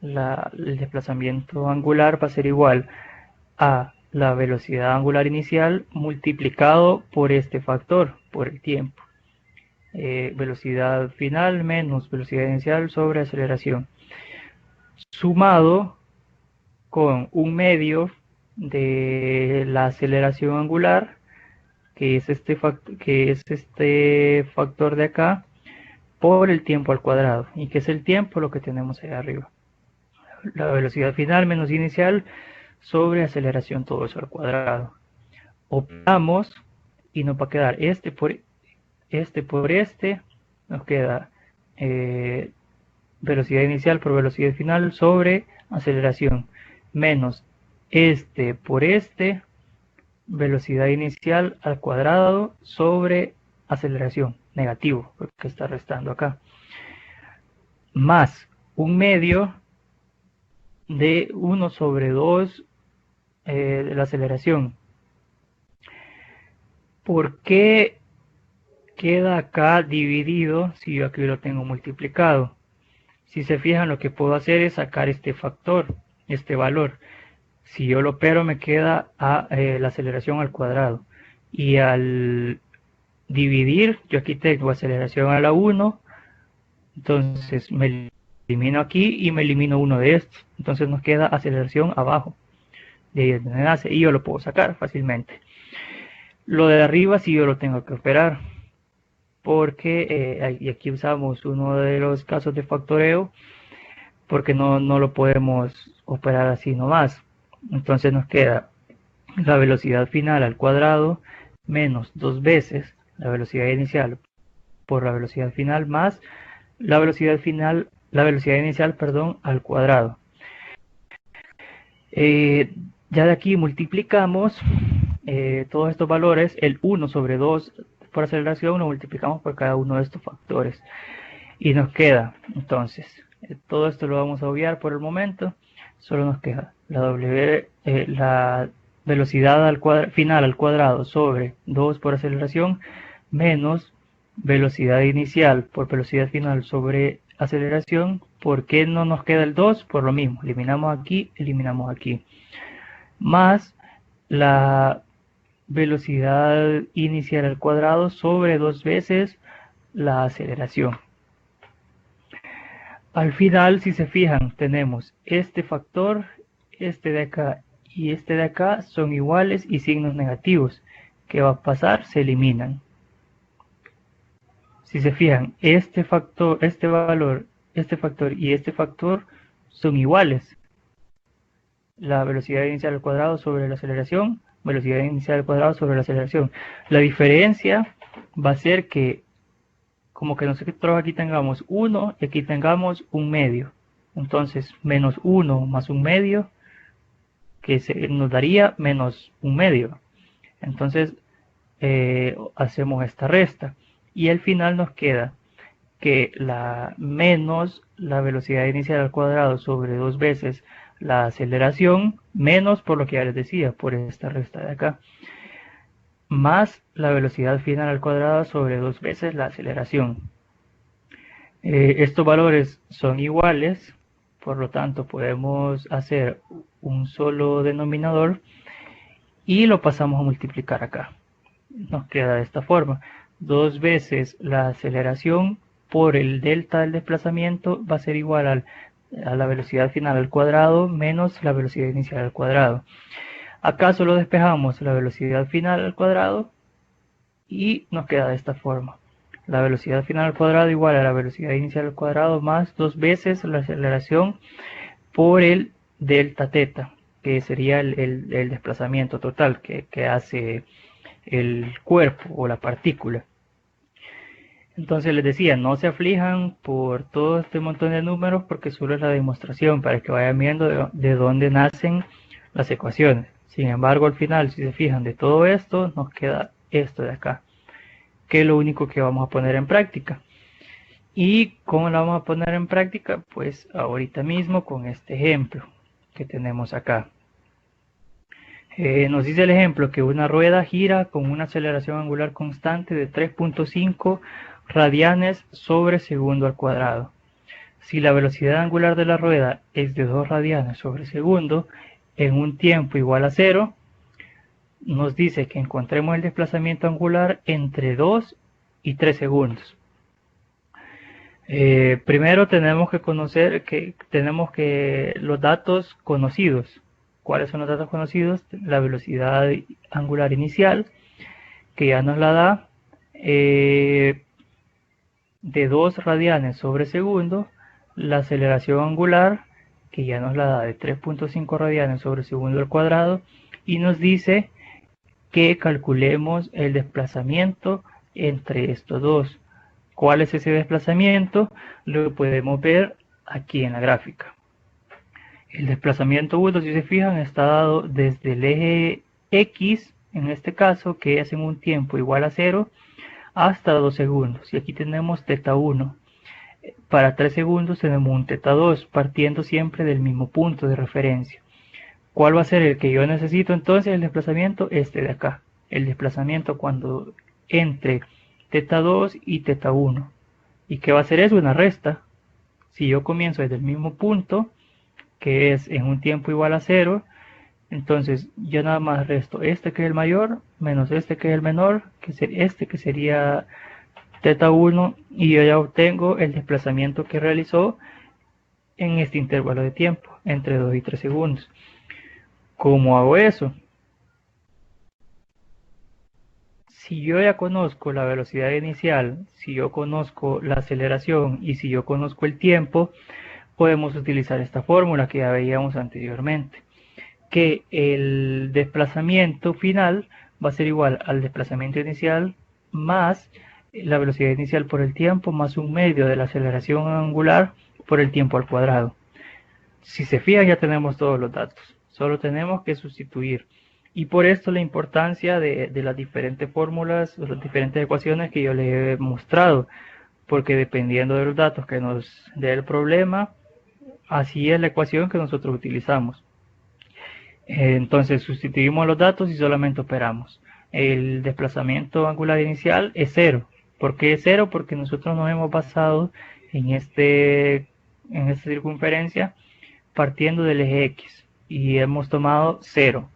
El desplazamiento angular va a ser igual a la velocidad angular inicial multiplicado por este factor, por el tiempo. Velocidad final menos velocidad inicial sobre aceleración, sumado con un medio de la aceleración angular, que es este factor de acá, por el tiempo al cuadrado. ¿Y qué es el tiempo? Lo que tenemos ahí arriba. La velocidad final menos inicial sobre aceleración, todo eso al cuadrado. Operamos y nos va a quedar este por este, nos queda velocidad inicial por velocidad final sobre aceleración, menos este por este, velocidad inicial al cuadrado sobre aceleración, negativo, porque está restando acá, más un medio de 1 sobre 2 de la aceleración. ¿Por qué queda acá dividido si yo aquí lo tengo multiplicado? Si se fijan, lo que puedo hacer es sacar este factor, este valor. Si yo lo opero, me queda la aceleración al cuadrado. Y al dividir, yo aquí tengo aceleración a la 1, entonces me elimino aquí y me elimino uno de estos, entonces nos queda aceleración abajo, de ahí es donde nace, y yo lo puedo sacar fácilmente. Lo de arriba sí yo lo tengo que operar, porque y aquí usamos uno de los casos de factoreo, porque no lo podemos operar así nomás. Entonces nos queda la velocidad final al cuadrado menos 2 veces la velocidad inicial por la velocidad final más la velocidad inicial, perdón, al cuadrado. Ya de aquí multiplicamos todos estos valores, el 1 sobre 2 por aceleración, lo multiplicamos por cada uno de estos factores. Y nos queda, entonces, todo esto lo vamos a obviar por el momento. Solo nos queda la velocidad final al cuadrado sobre 2 por aceleración menos velocidad inicial por velocidad final sobre aceleración. ¿Por qué no nos queda el 2? Por lo mismo, eliminamos aquí. Más la velocidad inicial al cuadrado sobre 2 veces la aceleración. Al final, si se fijan, tenemos este factor, este de acá y este de acá son iguales y signos negativos. ¿Qué va a pasar? Se eliminan. Si se fijan, este factor, este valor, este factor y este factor son iguales. La velocidad inicial al cuadrado sobre la aceleración, velocidad inicial al cuadrado sobre la aceleración. La diferencia va a ser que como que nosotros aquí tengamos 1 y aquí tengamos un medio. Entonces, menos 1 más un medio, que nos daría menos un medio. Entonces, hacemos esta resta. Y al final nos queda que menos la velocidad inicial al cuadrado sobre 2 veces la aceleración, menos por lo que ya les decía, por esta resta de acá, más la velocidad final al cuadrado sobre 2 veces la aceleración. Estos valores son iguales, por lo tanto podemos hacer un solo denominador y lo pasamos a multiplicar acá. Nos queda de esta forma: 2 veces la aceleración por el delta del desplazamiento va a ser igual a la velocidad final al cuadrado menos la velocidad inicial al cuadrado. Acá solo despejamos la velocidad final al cuadrado y nos queda de esta forma: la velocidad final al cuadrado igual a la velocidad inicial al cuadrado más 2 veces la aceleración por el delta teta, que sería el desplazamiento total que hace el cuerpo o la partícula. Entonces les decía, no se aflijan por todo este montón de números, porque solo es la demostración para que vayan viendo de dónde nacen las ecuaciones. Sin embargo, al final, si se fijan, de todo esto nos queda esto de acá, que es lo único que vamos a poner en práctica. ¿Y cómo lo vamos a poner en práctica? Pues ahorita mismo con este ejemplo que tenemos acá. Nos dice el ejemplo que una rueda gira con una aceleración angular constante de 3.5 radianes sobre segundo al cuadrado. Si la velocidad angular de la rueda es de 2 radianes sobre segundo en un tiempo igual a 0, nos dice que encontremos el desplazamiento angular entre 2 y 3 segundos. Primero tenemos que conocer los datos conocidos. ¿Cuáles son los datos conocidos? La velocidad angular inicial, que ya nos la da de 2 radianes sobre segundo. La aceleración angular, que ya nos la da de 3.5 radianes sobre segundo al cuadrado. Y nos dice que calculemos el desplazamiento entre estos dos. ¿Cuál es ese desplazamiento? Lo podemos ver aquí en la gráfica. El desplazamiento 1, si se fijan, está dado desde el eje X, en este caso, que es en un tiempo igual a 0, hasta 2 segundos. Y aquí tenemos teta 1. Para 3 segundos tenemos un teta 2, partiendo siempre del mismo punto de referencia. ¿Cuál va a ser el que yo necesito entonces? El desplazamiento este de acá. El desplazamiento cuando entre teta 2 y teta 1. ¿Y qué va a hacer eso? Una resta. Si yo comienzo desde el mismo punto, que es en un tiempo igual a 0, Entonces yo nada más resto este que es el mayor menos este que es el menor, que este que sería teta 1, y yo ya obtengo el desplazamiento que realizó en este intervalo de tiempo, entre 2 y 3 segundos. ¿Cómo hago eso? Si yo ya conozco la velocidad inicial, si yo conozco la aceleración y si yo conozco el tiempo, podemos utilizar esta fórmula que ya veíamos anteriormente, que el desplazamiento final va a ser igual al desplazamiento inicial más la velocidad inicial por el tiempo más un medio de la aceleración angular por el tiempo al cuadrado. Si se fijan, ya tenemos todos los datos, solo tenemos que sustituir. Y por esto la importancia de las diferentes fórmulas, o las diferentes ecuaciones que yo les he mostrado, porque dependiendo de los datos que nos dé el problema, así es la ecuación que nosotros utilizamos. Entonces sustituimos los datos y solamente operamos. El desplazamiento angular inicial es 0. ¿Por qué es 0? Porque nosotros nos hemos basado en esta circunferencia partiendo del eje X y hemos tomado 0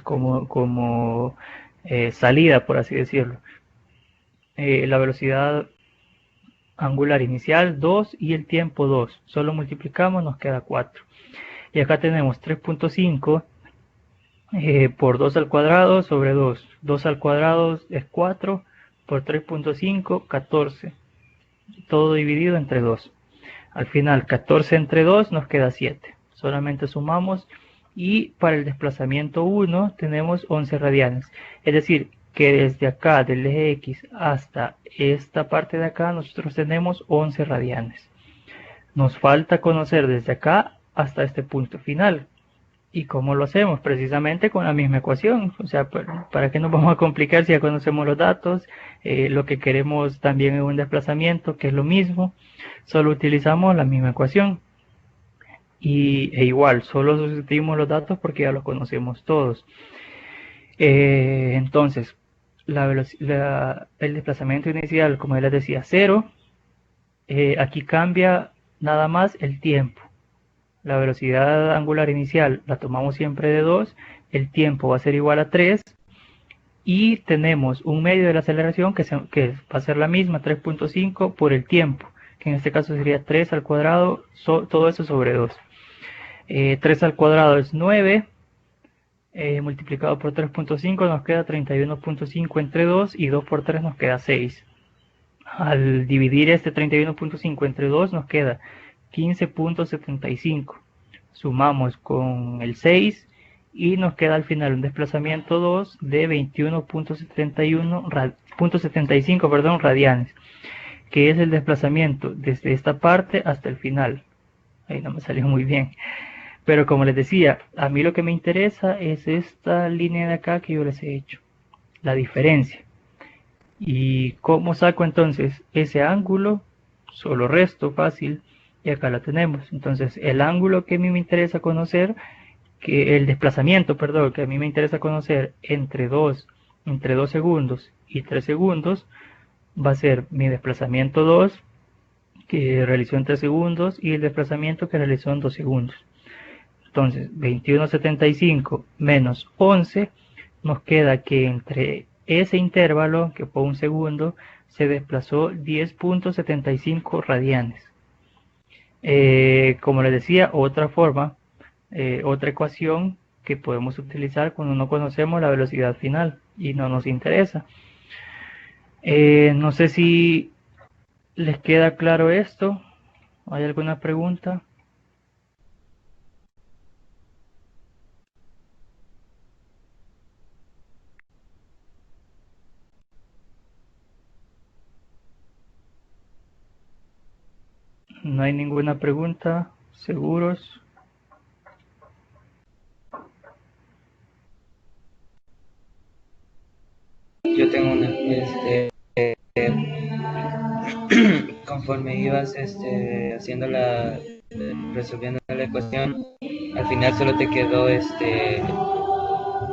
como salida, por así decirlo. La velocidad angular inicial 2 y el tiempo 2. Solo multiplicamos, nos queda 4. Y acá tenemos 3.5 por 2 al cuadrado sobre 2. 2 al cuadrado es 4 por 3.5, 14. Todo dividido entre 2. Al final 14 entre 2 nos queda 7. Solamente sumamos y para el desplazamiento 1 tenemos 11 radianes. Es decir, que desde acá del eje X hasta esta parte de acá nosotros tenemos 11 radianes. Nos falta conocer desde acá hasta este punto final. ¿Y cómo lo hacemos? Precisamente con la misma ecuación. O sea, ¿para qué nos vamos a complicar si ya conocemos los datos? Lo que queremos también es un desplazamiento, que es lo mismo. Solo utilizamos la misma ecuación. E igual, solo sustituimos los datos porque ya los conocemos todos. Entonces, el desplazamiento inicial, como ya les decía, 0. Aquí cambia nada más el tiempo. La velocidad angular inicial la tomamos siempre de 2, el tiempo va a ser igual a 3 y tenemos un medio de la aceleración que va a ser la misma, 3.5 por el tiempo, que en este caso sería 3 al cuadrado, todo eso sobre 2. 3 al cuadrado es 9, multiplicado por 3.5 nos queda 31.5 entre 2 y 2 por 3 nos queda 6. Al dividir este 31.5 entre 2 nos queda 15.75. Sumamos con el 6 y nos queda al final un desplazamiento 2 de 21.75 radianes, que es el desplazamiento desde esta parte hasta el final. Ahí no me salió muy bien, pero como les decía, a mí lo que me interesa es esta línea de acá que yo les he hecho, la diferencia. ¿Y cómo saco entonces ese ángulo? Solo resto, fácil. Y acá la tenemos. Entonces el ángulo que a mí me interesa conocer, el desplazamiento, perdón, que a mí me interesa conocer entre 2 segundos y 3 segundos, va a ser mi desplazamiento 2, que realizó en 3 segundos, y el desplazamiento que realizó en 2 segundos. Entonces 21.75 menos 11, nos queda que entre ese intervalo, que fue un segundo, se desplazó 10.75 radianes. Como les decía, otra forma, otra ecuación que podemos utilizar cuando no conocemos la velocidad final y no nos interesa. No sé si les queda claro esto. ¿Hay alguna pregunta? No hay ninguna pregunta. ¿Seguros? Yo tengo una, conforme ibas haciendo resolviendo la ecuación, al final solo te quedó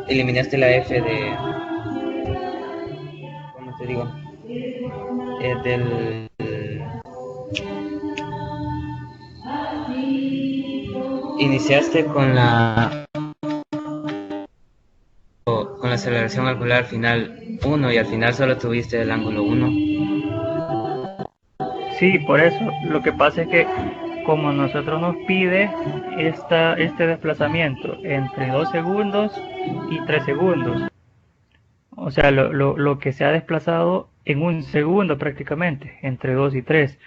eliminaste la f de, ¿cómo te digo? Iniciaste con la aceleración angular final 1 y al final solo tuviste el ángulo 1. Sí, por eso. Lo que pasa es que como nosotros nos pide este desplazamiento entre 2 segundos y 3 segundos, o sea, lo que se ha desplazado en un segundo prácticamente, entre 2 y 3.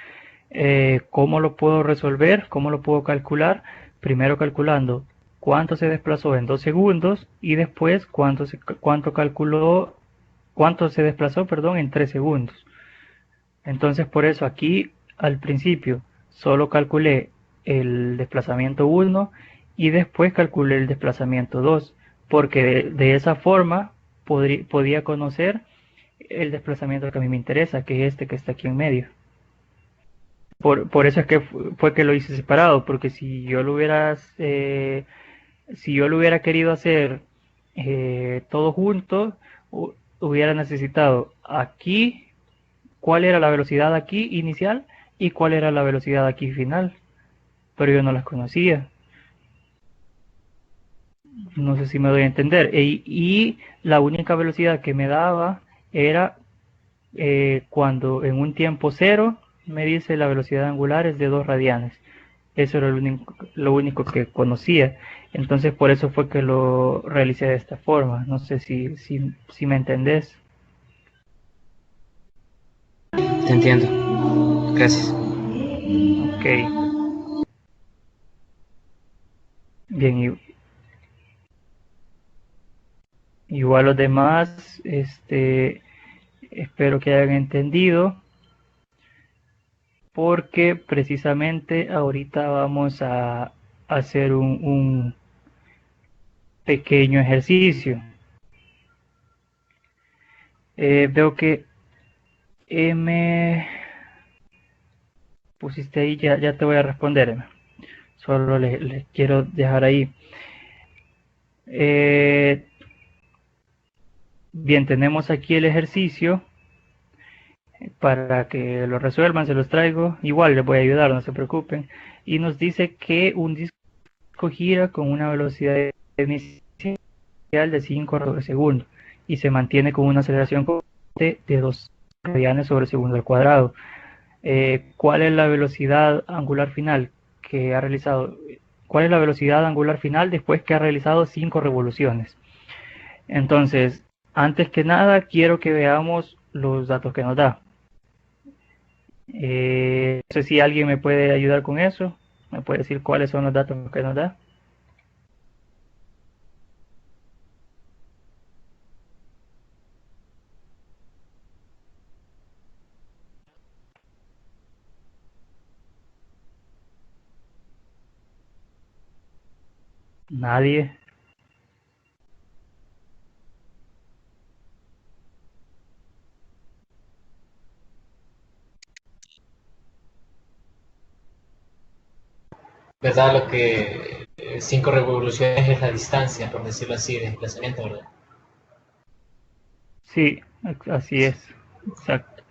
¿Cómo lo puedo resolver? ¿Cómo lo puedo calcular? Primero calculando cuánto se desplazó en 2 segundos y después cuánto se desplazó, perdón, en 3 segundos. Entonces por eso aquí al principio solo calculé el desplazamiento 1 y después calculé el desplazamiento 2, porque de esa forma podía conocer el desplazamiento que a mí me interesa, que es este que está aquí en medio. Por eso es que fue que lo hice separado, porque si yo lo hubiera querido hacer todo junto, hubiera necesitado aquí cuál era la velocidad aquí inicial y cuál era la velocidad aquí final, pero yo no las conocía. No sé si me doy a entender. Y la única velocidad que me daba era cuando en un tiempo cero me dice la velocidad angular es de 2 radianes. Eso era lo único que conocía. Entonces por eso fue que lo realicé de esta forma. No sé si me entendés. Te entiendo. Gracias. Ok. Bien, igual los demás, espero que hayan entendido, porque precisamente ahorita vamos a hacer un pequeño ejercicio. Veo que me pusiste ahí, ya te voy a responder, Emma. Solo les quiero dejar ahí. Eh, bien, tenemos aquí el ejercicio para que lo resuelvan, se los traigo. Igual les voy a ayudar, no se preocupen. Y nos dice que un disco gira con una velocidad inicial de 5 por segundo y se mantiene con una aceleración de 2 radianes sobre segundo al cuadrado. ¿Cuál es la velocidad angular final que ha realizado? ¿Cuál es la velocidad angular final después que ha realizado 5 revoluciones? Entonces, antes que nada, quiero que veamos los datos que nos da. No sé si alguien me puede ayudar con eso. ¿Me puede decir cuáles son los datos que nos da? Nadie. ¿Verdad? Lo que 5 revoluciones es la distancia, por decirlo así, de desplazamiento, ¿verdad? Sí, así es. Exacto.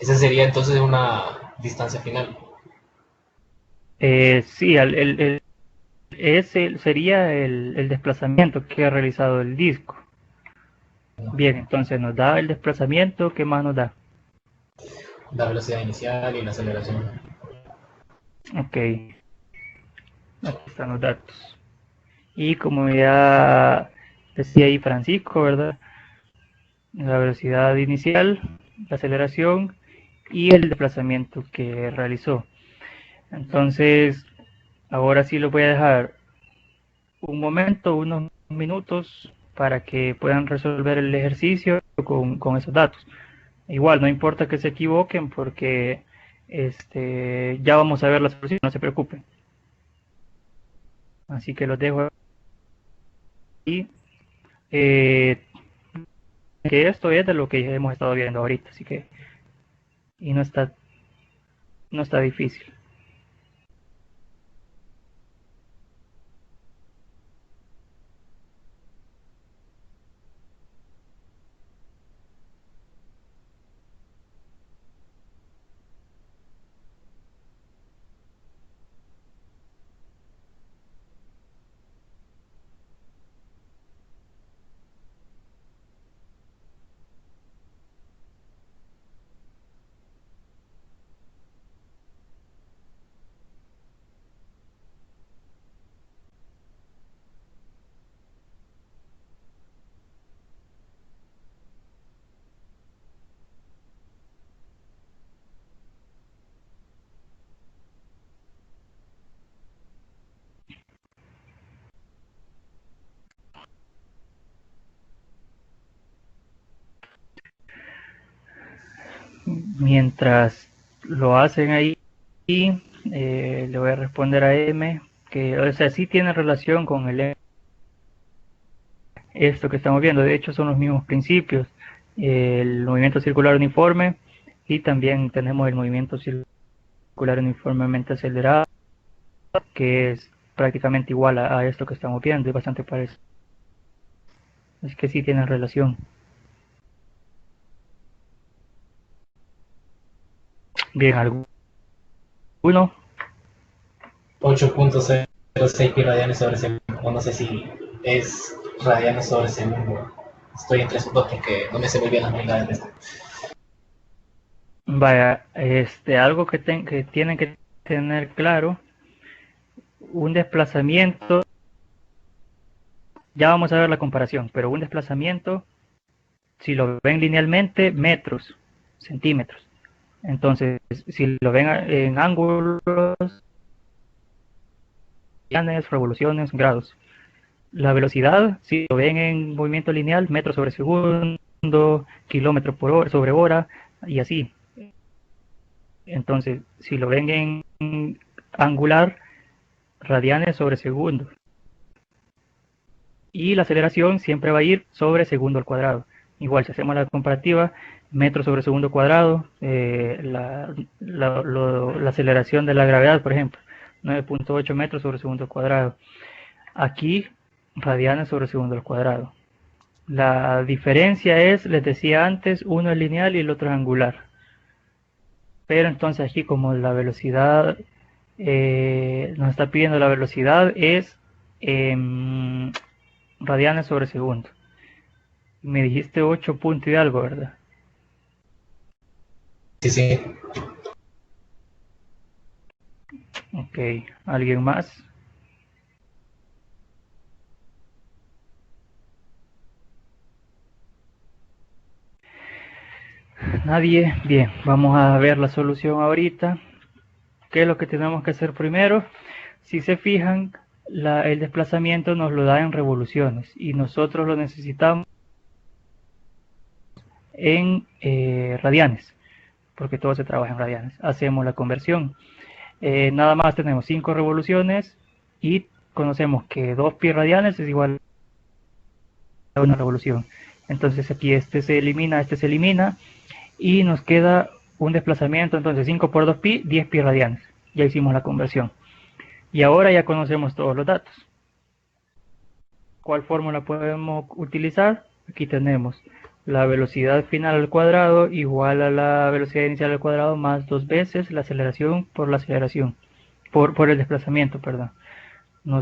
Esa sería entonces una distancia final. Sí, ese sería el desplazamiento que ha realizado el disco. Bien, entonces nos da el desplazamiento. ¿Qué más nos da? La velocidad inicial y la aceleración. Ok, aquí están los datos. Y como ya decía ahí Francisco, ¿verdad? La velocidad inicial, la aceleración y el desplazamiento que realizó. Entonces, ahora sí lo voy a dejar un momento, unos minutos, para que puedan resolver el ejercicio con esos datos. Igual, no importa que se equivoquen porque ya vamos a ver la solución, no se preocupen. Así que los dejo ahí. Eh, que esto es de lo que hemos estado viendo ahorita, así que y no está difícil. Mientras lo hacen ahí, le voy a responder a M, que o sea, sí tiene relación con esto que estamos viendo. De hecho, son los mismos principios. El movimiento circular uniforme y también tenemos el movimiento circular uniformemente acelerado, que es prácticamente igual a esto que estamos viendo, es bastante parecido. Es que sí tienen relación. Bien, ¿alguno? 8.06 pi radianes sobre segundo. O no sé si es radianes sobre segundo. Estoy entre esos dos porque no me sé muy bien las unidades de esto. Vaya, algo que tienen que tener claro, un desplazamiento, ya vamos a ver la comparación, pero un desplazamiento, si lo ven linealmente, metros, centímetros. Entonces, si lo ven en ángulos, revoluciones, grados. La velocidad, si lo ven en movimiento lineal, metros sobre segundo, kilómetros por hora, sobre hora, y así. Entonces, si lo ven en angular, radianes sobre segundo. Y la aceleración siempre va a ir sobre segundo al cuadrado. Igual, si hacemos la comparativa, metros sobre segundo cuadrado, la aceleración de la gravedad, por ejemplo, 9.8 metros sobre segundo cuadrado. Aquí, radianes sobre segundo al cuadrado. La diferencia es, les decía antes, uno es lineal y el otro es angular. Pero entonces aquí como la velocidad, nos está pidiendo la velocidad es radianes sobre segundo. Me dijiste 8 puntos y algo, ¿verdad? Sí, sí. Ok, ¿alguien más? Nadie. Bien, vamos a ver la solución ahorita. ¿Qué es lo que tenemos que hacer primero? Si se fijan, el desplazamiento nos lo da en revoluciones y nosotros lo necesitamos en radianes, porque todo se trabaja en radianes. Hacemos la conversión. Nada más tenemos 5 revoluciones y conocemos que 2 pi radianes es igual a una revolución. Entonces aquí este se elimina y nos queda un desplazamiento. Entonces 5 por 2 pi, 10 pi radianes. Ya hicimos la conversión. Y ahora ya conocemos todos los datos. ¿Cuál fórmula podemos utilizar? Aquí tenemos la velocidad final al cuadrado igual a la velocidad inicial al cuadrado más 2 veces la aceleración por la aceleración, por el desplazamiento, perdón. No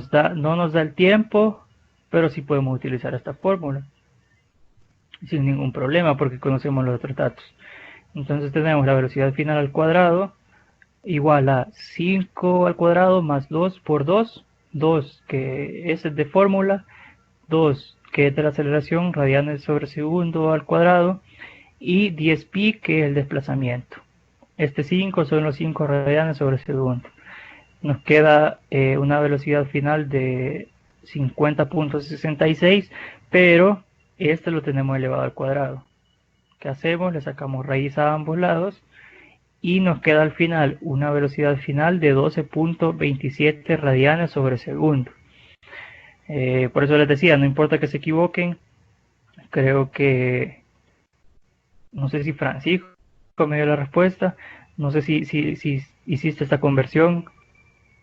nos da el tiempo, pero sí podemos utilizar esta fórmula sin ningún problema porque conocemos los otros datos. Entonces tenemos la velocidad final al cuadrado igual a 5 al cuadrado más 2 por 2, 2 que es de fórmula, 2 que es de la aceleración, radianes sobre segundo al cuadrado, y 10 pi que es el desplazamiento. 5 son los 5 radianes sobre segundo. Nos queda una velocidad final de 50.66, pero este lo tenemos elevado al cuadrado. ¿Qué hacemos? Le sacamos raíz a ambos lados y nos queda al final una velocidad final de 12.27 radianes sobre segundo. Por eso les decía, no importa que se equivoquen, creo que, no sé si Francisco me dio la respuesta, no sé si hiciste esta conversión.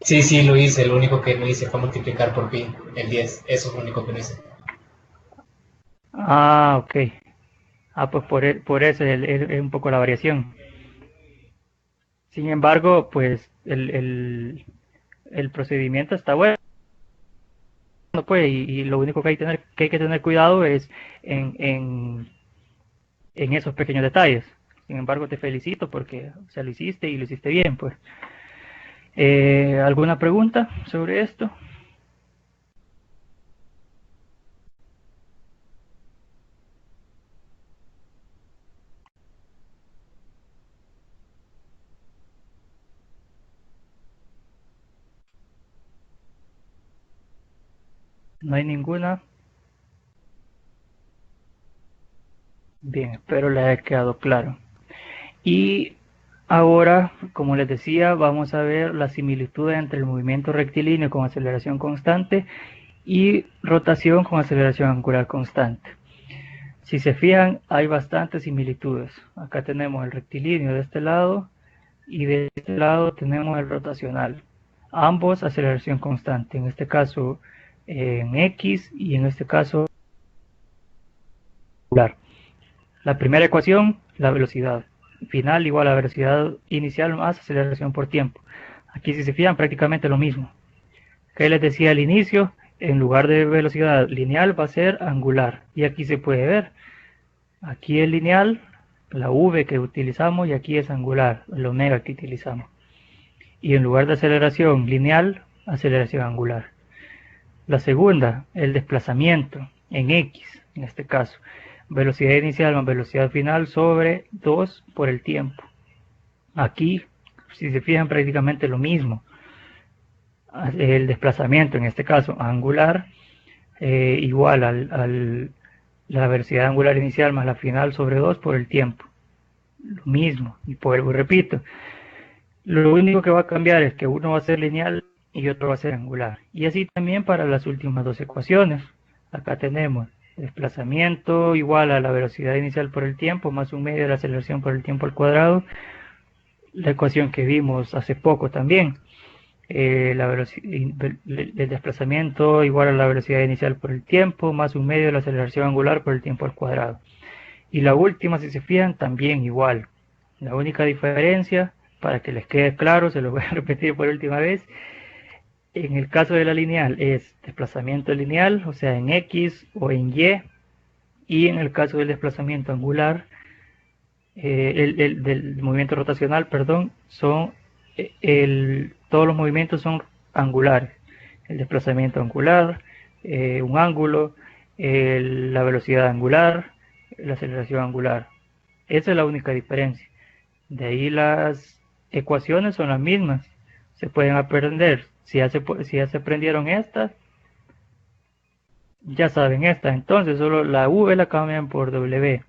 Sí, sí, lo hice. Lo único que no hice fue multiplicar por pi, el 10. Eso es lo único que no hice. Ah, ok. Pues por eso es un poco la variación. Sin embargo, pues el procedimiento está bueno, pues, y lo único que hay que tener cuidado es en esos pequeños detalles. Sin embargo, te felicito porque lo hiciste y lo hiciste bien, pues. ¿Alguna pregunta sobre esto? ¿No hay ninguna? Bien, espero les haya quedado claro. Y ahora, como les decía, vamos a ver la similitud entre el movimiento rectilíneo con aceleración constante y rotación con aceleración angular constante. Si se fijan, hay bastantes similitudes. Acá tenemos el rectilíneo de este lado y de este lado tenemos el rotacional. Ambos aceleración constante, en este caso en X y en este caso angular. La primera ecuación, la velocidad final igual a la velocidad inicial más aceleración por tiempo. Aquí si se fijan prácticamente lo mismo. Que les decía al inicio, en lugar de velocidad lineal va a ser angular. Y aquí se puede ver, aquí es lineal, la v que utilizamos, y aquí es angular, el omega que utilizamos. Y en lugar de aceleración lineal, aceleración angular. La segunda, el desplazamiento en X, en este caso. Velocidad inicial más velocidad final sobre 2 por el tiempo. Aquí, si se fijan, prácticamente lo mismo. El desplazamiento, en este caso angular, igual a la velocidad angular inicial más la final sobre 2 por el tiempo. Lo mismo, y vuelvo y repito. Lo único que va a cambiar es que uno va a ser lineal y otro va a ser angular. Y así también para las últimas dos ecuaciones. Acá tenemos desplazamiento igual a la velocidad inicial por el tiempo más un medio de la aceleración por el tiempo al cuadrado. La ecuación que vimos hace poco también. El desplazamiento igual a la velocidad inicial por el tiempo más un medio de la aceleración angular por el tiempo al cuadrado. Y la última, si se fijan, también igual. La única diferencia, para que les quede claro, se lo voy a repetir por última vez. En el caso de la lineal es desplazamiento lineal, o sea en X o en Y. Y en el caso del desplazamiento angular, del movimiento rotacional, perdón, son todos los movimientos son angulares. El desplazamiento angular, un ángulo, la velocidad angular, la aceleración angular. Esa es la única diferencia. De ahí las ecuaciones son las mismas. Se pueden aprender. Si ya se aprendieron estas, ya saben estas. Entonces solo la V la cambian por W.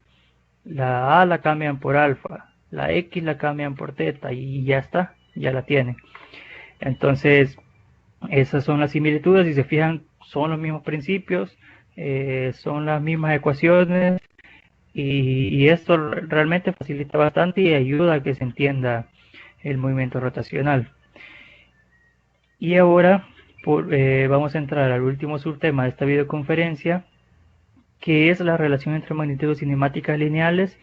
La A la cambian por alfa. La X la cambian por teta. Y ya está. Ya la tienen. Entonces esas son las similitudes. Si se fijan, son los mismos principios. Son las mismas ecuaciones. Y esto realmente facilita bastante y ayuda a que se entienda el movimiento rotacional. Y ahora vamos a entrar al último subtema de esta videoconferencia, que es la relación entre magnitudes cinemáticas lineales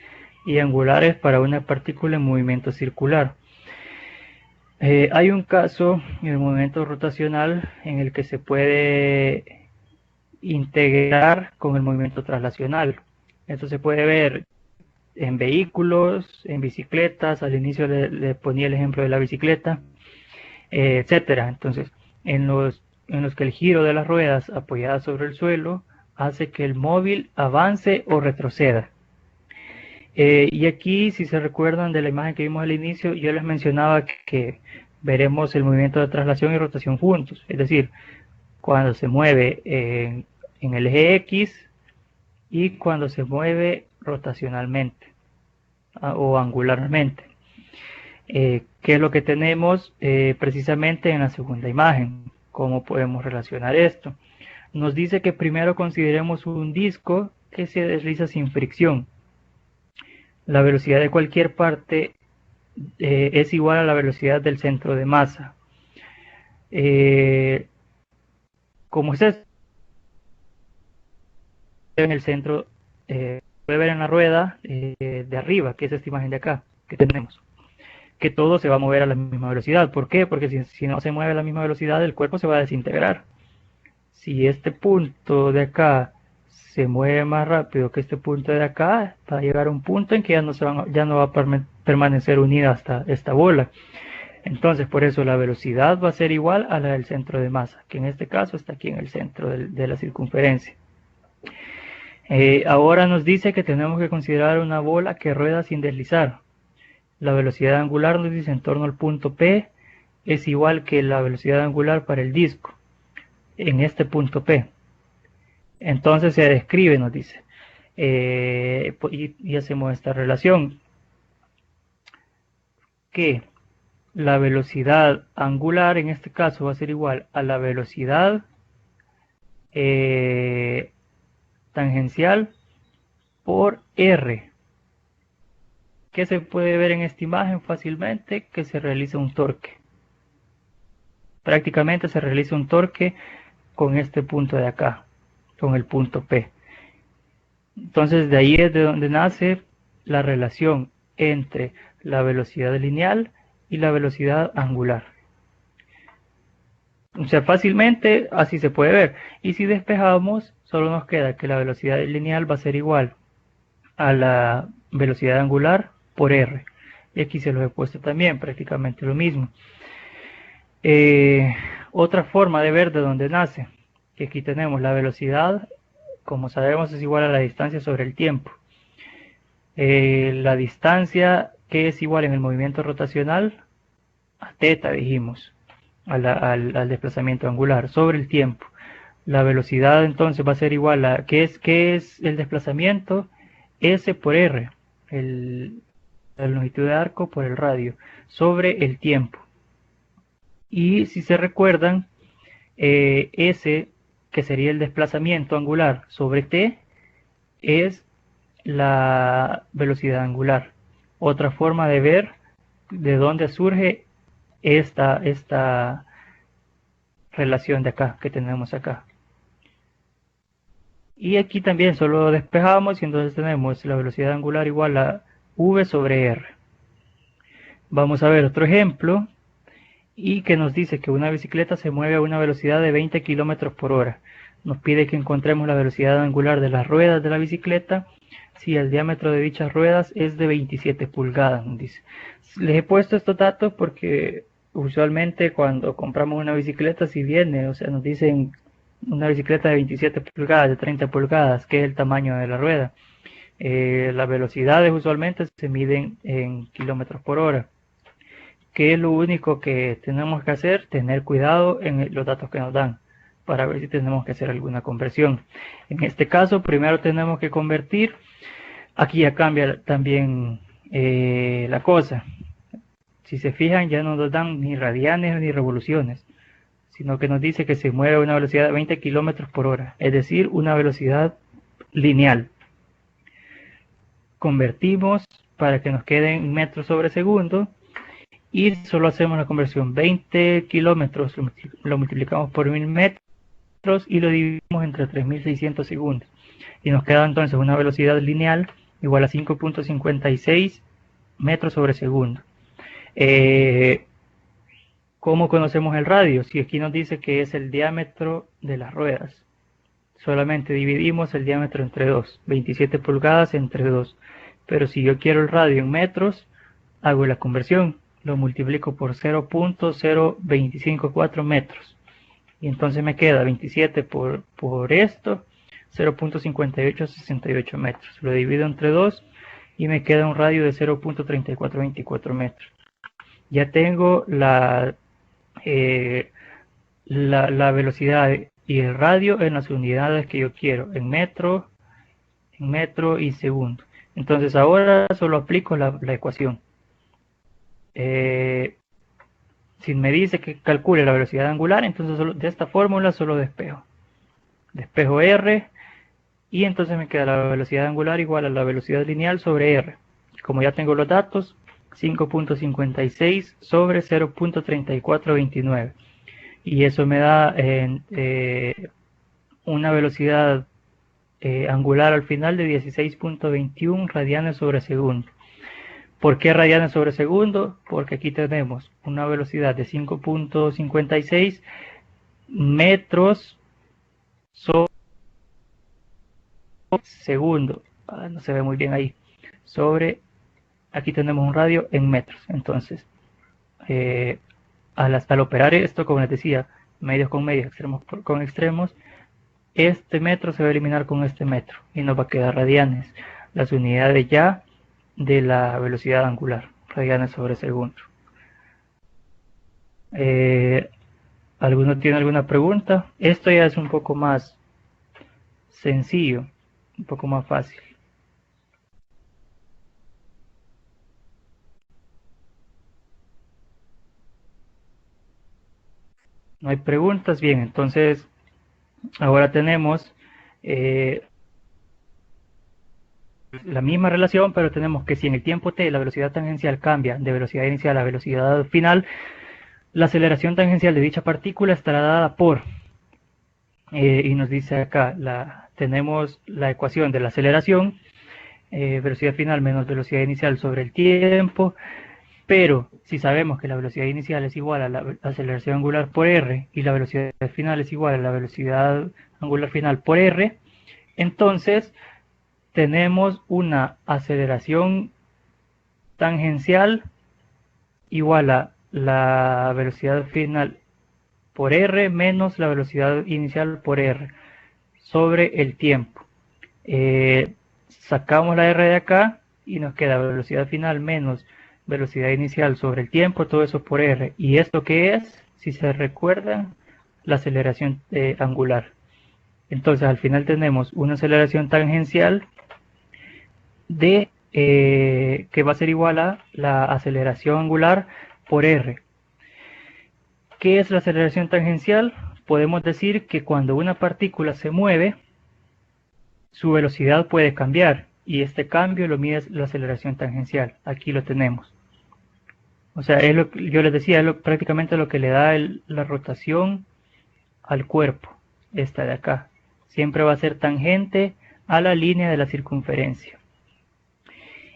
y angulares para una partícula en movimiento circular. Hay un caso en el movimiento rotacional en el que se puede integrar con el movimiento traslacional. Esto se puede ver en vehículos, en bicicletas. Al inicio le ponía el ejemplo de la bicicleta, etcétera. Entonces, en los que el giro de las ruedas apoyadas sobre el suelo hace que el móvil avance o retroceda. Y aquí, si se recuerdan de la imagen que vimos al inicio, yo les mencionaba que veremos el movimiento de traslación y rotación juntos. Es decir, cuando se mueve en el eje X y cuando se mueve rotacionalmente o angularmente. ¿Qué es lo que tenemos precisamente en la segunda imagen? ¿Cómo podemos relacionar esto? Nos dice que primero consideremos un disco que se desliza sin fricción. La velocidad de cualquier parte es igual a la velocidad del centro de masa. ¿Cómo es esto? En el centro, puede ver en la rueda de arriba, que es esta imagen de acá que tenemos, que todo se va a mover a la misma velocidad. ¿Por qué? Porque si no se mueve a la misma velocidad, el cuerpo se va a desintegrar. Si este punto de acá se mueve más rápido que este punto de acá, va a llegar a un punto en que ya no va a permanecer unida hasta esta bola. Entonces, por eso la velocidad va a ser igual a la del centro de masa, que en este caso está aquí en el centro de la circunferencia. Ahora nos dice que tenemos que considerar una bola que rueda sin deslizar. La velocidad angular nos dice en torno al punto P es igual que la velocidad angular para el disco en este punto P. Entonces se describe, nos dice, y hacemos esta relación. que la velocidad angular en este caso va a ser igual a la velocidad tangencial por R, que se puede ver en esta imagen fácilmente que se realiza un torque. Prácticamente se realiza un torque con este punto de acá, con el punto P. Entonces de ahí es de donde nace la relación entre la velocidad lineal y la velocidad angular. O sea, fácilmente así se puede ver. Y si despejamos, solo nos queda que la velocidad lineal va a ser igual a la velocidad angular por R. Y aquí se lo he puesto también, prácticamente lo mismo. Otra forma de ver de dónde nace, que aquí tenemos la velocidad, como sabemos, es igual a la distancia sobre el tiempo. La distancia que es igual en el movimiento rotacional a θ, dijimos, al desplazamiento angular sobre el tiempo. La velocidad entonces va a ser igual a, ¿qué es el desplazamiento? S por R, la longitud de arco por el radio, sobre el tiempo. Y si se recuerdan, S, que sería el desplazamiento angular sobre T, es la velocidad angular. Otra forma de ver de dónde surge esta relación de acá, que tenemos acá. Y aquí también solo despejamos y entonces tenemos la velocidad angular igual a V sobre R. Vamos a ver otro ejemplo y que nos dice que una bicicleta se mueve a una velocidad de 20 km por hora. Nos pide que encontremos la velocidad angular de las ruedas de la bicicleta si el diámetro de dichas ruedas es de 27 pulgadas, nos dice. Les he puesto estos datos porque usualmente cuando compramos una bicicleta, si viene, o sea, nos dicen una bicicleta de 27 pulgadas, de 30 pulgadas, que es el tamaño de la rueda. Las velocidades usualmente se miden en kilómetros por hora. ¿Qué es lo único que tenemos que hacer? Tener cuidado en los datos que nos dan para ver si tenemos que hacer alguna conversión. En este caso, primero tenemos que convertir. Aquí ya cambia también la cosa. Si se fijan, ya no nos dan ni radianes ni revoluciones, sino que nos dice que se mueve a una velocidad de 20 km por hora, es decir, una velocidad lineal. Convertimos para que nos queden metros sobre segundo y solo hacemos la conversión. 20 kilómetros lo multiplicamos por 1000 metros y lo dividimos entre 3600 segundos. Y nos queda entonces una velocidad lineal igual a 5.56 metros sobre segundo. ¿Cómo conocemos el radio? Si aquí nos dice que es el diámetro de las ruedas. Solamente dividimos el diámetro entre 2, 27 pulgadas entre 2. Pero si yo quiero el radio en metros, hago la conversión. Lo multiplico por 0.0254 metros. Y entonces me queda 27 por esto, 0.5868 metros. Lo divido entre 2 y me queda un radio de 0.3424 metros. Ya tengo la velocidad y el radio en las unidades que yo quiero, en metro y segundo. Entonces ahora solo aplico la ecuación. Si me dice que calcule la velocidad angular, entonces de esta fórmula solo despejo. Despejo R y entonces me queda la velocidad angular igual a la velocidad lineal sobre R. Como ya tengo los datos, 5.56 sobre 0.3429. Y eso me da una velocidad angular al final de 16.21 radianes sobre segundo. ¿Por qué radianes sobre segundo? Porque aquí tenemos una velocidad de 5.56 metros sobre segundo. No se ve muy bien ahí. Aquí tenemos un radio en metros. Entonces, al operar esto, como les decía, medios con medios, extremos con extremos, este metro se va a eliminar con este metro y nos va a quedar radianes. Las unidades ya de la velocidad angular, radianes sobre segundo. ¿Alguno tiene alguna pregunta? Esto ya es un poco más sencillo, un poco más fácil. No hay preguntas. Bien, entonces ahora tenemos la misma relación, pero tenemos que si en el tiempo t la velocidad tangencial cambia de velocidad inicial a velocidad final, la aceleración tangencial de dicha partícula estará dada por, y nos dice acá, tenemos la ecuación de la aceleración, velocidad final menos velocidad inicial sobre el tiempo, pero si sabemos que la velocidad inicial es igual a la aceleración angular por r y la velocidad final es igual a la velocidad angular final por r, entonces tenemos una aceleración tangencial igual a la velocidad final por r menos la velocidad inicial por r sobre el tiempo. Sacamos la r de acá y nos queda velocidad final menos velocidad inicial sobre el tiempo, todo eso por r. ¿Y esto qué es? Si se recuerdan, la aceleración angular. Entonces al final tenemos una aceleración tangencial que va a ser igual a la aceleración angular por r. ¿Qué es la aceleración tangencial? Podemos decir que cuando una partícula se mueve, su velocidad puede cambiar, y este cambio lo mide la aceleración tangencial. Aquí lo tenemos. O sea, es lo que yo les decía, es prácticamente lo que le da la rotación al cuerpo, esta de acá. Siempre va a ser tangente a la línea de la circunferencia.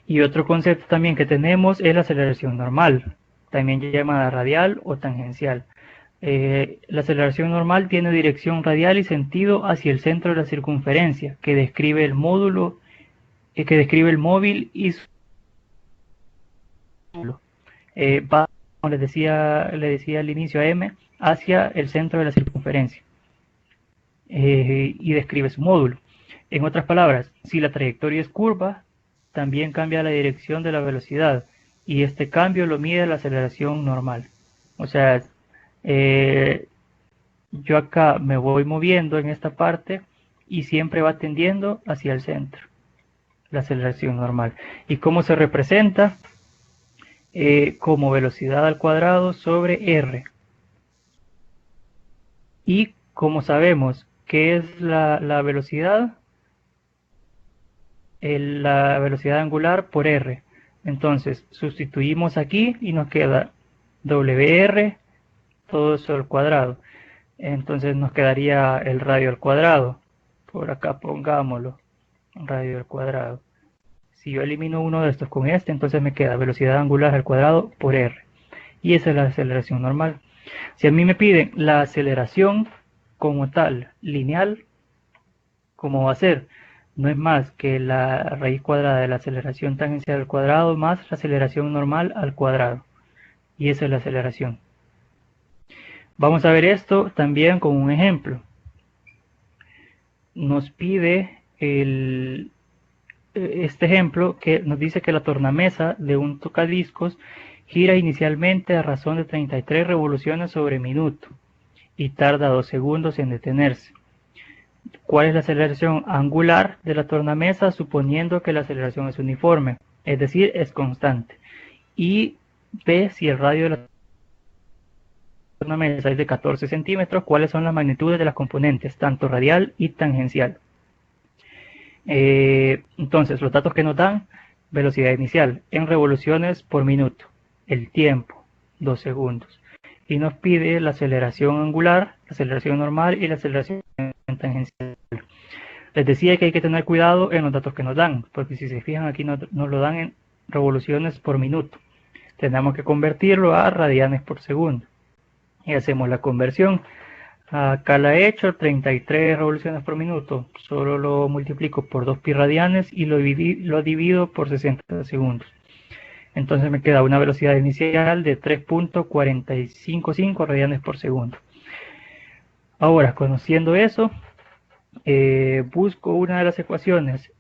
Y otro concepto también que tenemos es la aceleración normal, también llamada radial o tangencial. La aceleración normal tiene dirección radial y sentido hacia el centro de la circunferencia, que describe el módulo, que describe el móvil y su módulo. Va, como le decía al inicio, a m, hacia el centro de la circunferencia, y describe su módulo. En otras palabras, si la trayectoria es curva, también cambia la dirección de la velocidad, y este cambio lo mide la aceleración normal. O sea, yo acá me voy moviendo en esta parte y siempre va tendiendo hacia el centro, la aceleración normal. ¿Y cómo se representa? Como velocidad al cuadrado sobre r. Y como sabemos qué es la velocidad, la velocidad angular por r. Entonces sustituimos aquí y nos queda wr, todo eso al cuadrado. Entonces nos quedaría el radio al cuadrado. Por acá pongámoslo, radio al cuadrado. Si yo elimino uno de estos con este, entonces me queda velocidad angular al cuadrado por r. Y esa es la aceleración normal. Si a mí me piden la aceleración como tal, lineal, ¿cómo va a ser? No es más que la raíz cuadrada de la aceleración tangencial al cuadrado más la aceleración normal al cuadrado. Y esa es la aceleración. Vamos a ver esto también con un ejemplo. Nos pide este ejemplo que nos dice que la tornamesa de un tocadiscos gira inicialmente a razón de 33 revoluciones sobre minuto y tarda 2 segundos en detenerse. ¿Cuál es la aceleración angular de la tornamesa suponiendo que la aceleración es uniforme? Es decir, es constante. Y ve si el radio de la tornamesa es de 14 centímetros, cuáles son las magnitudes de las componentes, tanto radial y tangencial. Entonces, los datos que nos dan: velocidad inicial en revoluciones por minuto, el tiempo, 2 segundos. Y nos pide la aceleración angular, la aceleración normal y la aceleración tangencial. Les decía que hay que tener cuidado en los datos que nos dan, porque si se fijan aquí nos lo dan en revoluciones por minuto. Tenemos que convertirlo a radianes por segundo. Y hacemos la conversión. Acá la he hecho, 33 revoluciones por minuto. Solo lo multiplico por 2 pi radianes y lo divido por 60 segundos. Entonces me queda una velocidad inicial de 3.455 radianes por segundo. Ahora, conociendo eso, busco una de las ecuaciones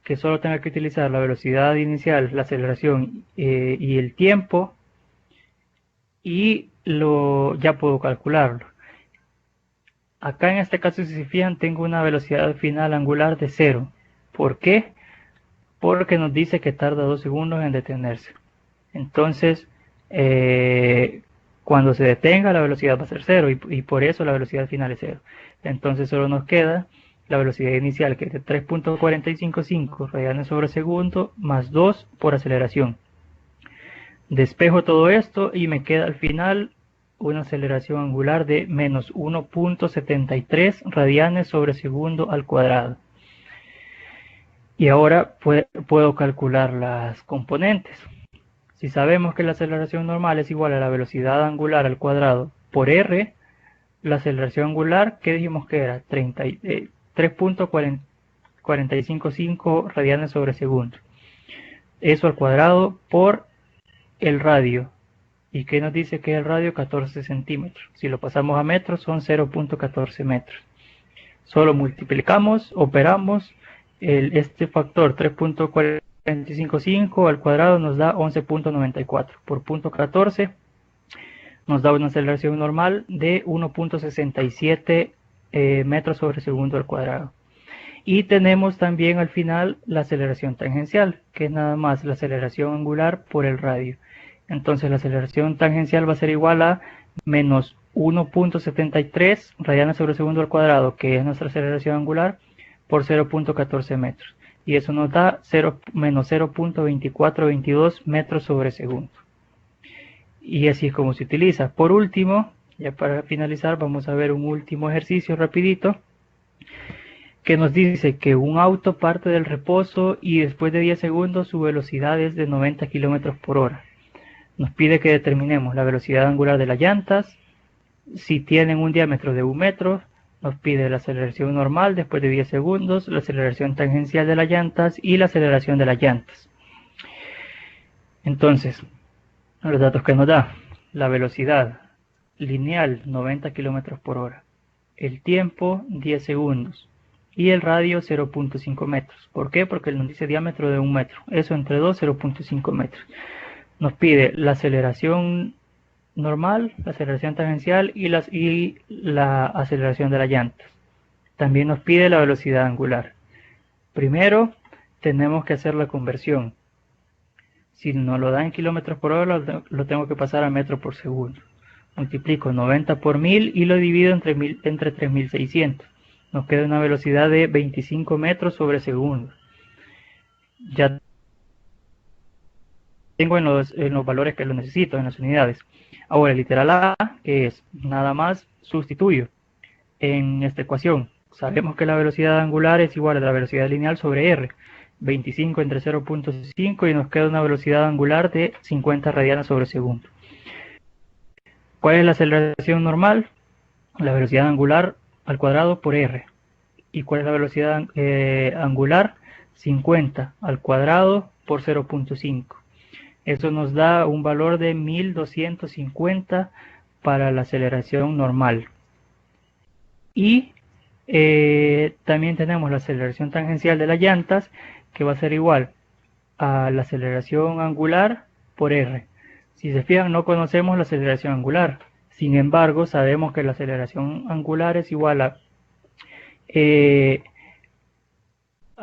que solo tenga que utilizar la velocidad inicial, la aceleración y el tiempo, y ya puedo calcularlo. Acá en este caso, si se fijan, tengo una velocidad final angular de 0. ¿Por qué? Porque nos dice que tarda 2 segundos en detenerse. Entonces, Cuando se detenga, la velocidad va a ser 0 y por eso la velocidad final es 0. Entonces solo nos queda la velocidad inicial, que es de 3.455 radianes sobre segundo más 2 por aceleración. Despejo todo esto y me queda al final una aceleración angular de menos 1.73 radianes sobre segundo al cuadrado. Y ahora puedo calcular las componentes. Si sabemos que la aceleración normal es igual a la velocidad angular al cuadrado por r, la aceleración angular, ¿qué dijimos que era? 3.455 radianes sobre segundo. Eso al cuadrado por el radio. ¿Y qué nos dice que el radio? 14 centímetros. Si lo pasamos a metros son 0.14 metros. Solo multiplicamos, operamos este factor 3.455 al cuadrado nos da 11.94 por punto 14 nos da una aceleración normal de 1.67 metros sobre segundo al cuadrado. Y tenemos también al final la aceleración tangencial, que es nada más la aceleración angular por el radio. Entonces la aceleración tangencial va a ser igual a menos 1.73 radianes sobre segundo al cuadrado, que es nuestra aceleración angular, por 0.14 metros. Y eso nos da menos 0.2422 metros sobre segundo. Y así es como se utiliza. Por último, ya para finalizar, vamos a ver un último ejercicio rapidito, que nos dice que un auto parte del reposo y después de 10 segundos su velocidad es de 90 km por hora. Nos pide que determinemos la velocidad angular de las llantas, si tienen un diámetro de 1 metro, nos pide la aceleración normal después de 10 segundos, la aceleración tangencial de las llantas y la aceleración de las llantas. Entonces, los datos que nos da: la velocidad lineal 90 km por hora, el tiempo 10 segundos y el radio 0.5 metros. ¿Por qué? Porque nos dice diámetro de 1 metro, eso entre 2, 0.5 metros. Nos pide la aceleración normal, la aceleración tangencial y la aceleración de las llantas. También nos pide la velocidad angular. Primero tenemos que hacer la conversión. Si nos lo da en kilómetros por hora, lo tengo que pasar a metros por segundo. Multiplico 90 por 1000 y lo divido entre 3600. Nos queda una velocidad de 25 metros sobre segundo. Ya tengo en los valores que lo necesito, en las unidades. Ahora, literal A, que es nada más, sustituyo en esta ecuación. Sabemos que la velocidad angular es igual a la velocidad lineal sobre R. 25 entre 0.5 y nos queda una velocidad angular de 50 radianes sobre segundo. ¿Cuál es la aceleración normal? La velocidad angular al cuadrado por R. ¿Y cuál es la velocidad angular? 50 al cuadrado por 0.5. Eso nos da un valor de 1250 para la aceleración normal. Y también tenemos la aceleración tangencial de las llantas, que va a ser igual a la aceleración angular por R. Si se fijan, no conocemos la aceleración angular. Sin embargo, sabemos que la aceleración angular es igual a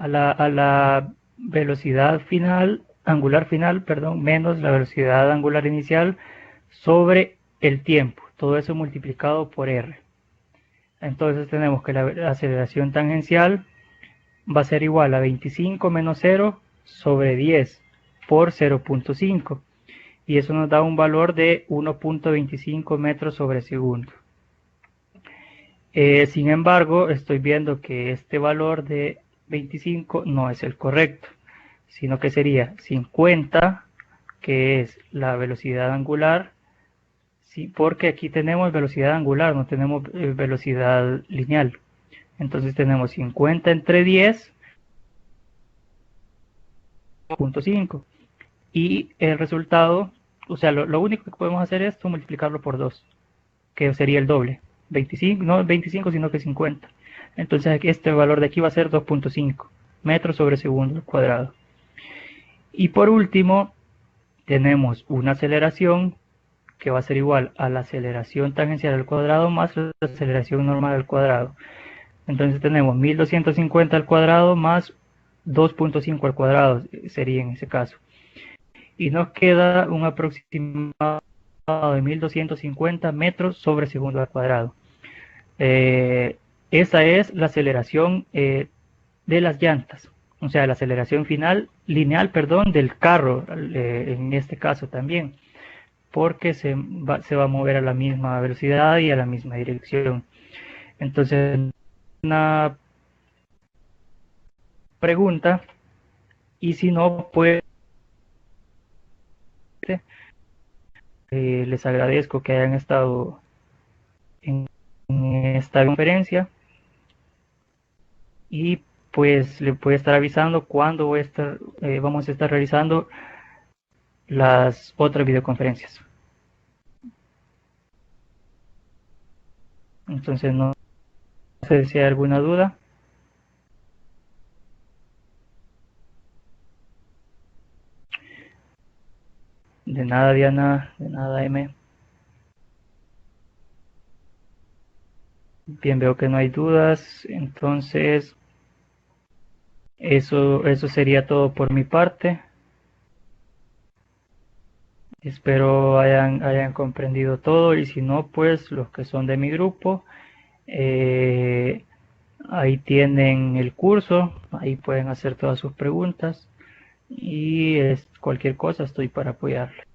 la velocidad angular final, menos la velocidad angular inicial sobre el tiempo. Todo eso multiplicado por R. Entonces tenemos que la aceleración tangencial va a ser igual a 25 menos 0 sobre 10 por 0.5. Y eso nos da un valor de 1.25 metros sobre segundo. Sin embargo, estoy viendo que este valor de 25 no es el correcto, sino que sería 50, que es la velocidad angular, ¿sí? Porque aquí tenemos velocidad angular, no tenemos velocidad lineal. Entonces tenemos 50 entre 10.5 y el resultado, o sea, lo único que podemos hacer es multiplicarlo por 2, que sería el doble. 25, no 25 sino que 50. Entonces aquí este valor de aquí va a ser 2.5 metros sobre segundo al cuadrado. Y por último tenemos una aceleración que va a ser igual a la aceleración tangencial al cuadrado más la aceleración normal al cuadrado. Entonces tenemos 1250 al cuadrado más 2.5 al cuadrado, sería en ese caso. Y nos queda un aproximado de 1250 metros sobre segundo al cuadrado. Esa es la aceleración de las llantas, o sea, la aceleración lineal, perdón, del carro, en este caso también, porque se va a mover a la misma velocidad y a la misma dirección. Entonces, una pregunta, y si no, pues les agradezco que hayan estado en esta conferencia y pues le voy a estar avisando cuándo vamos a estar realizando las otras videoconferencias. Entonces no sé si hay alguna duda. De nada, Diana, de nada, M. Bien, veo que no hay dudas, entonces eso sería todo por mi parte. Espero hayan comprendido todo, y si no, pues los que son de mi grupo, ahí tienen el curso, ahí pueden hacer todas sus preguntas y cualquier cosa estoy para apoyarles.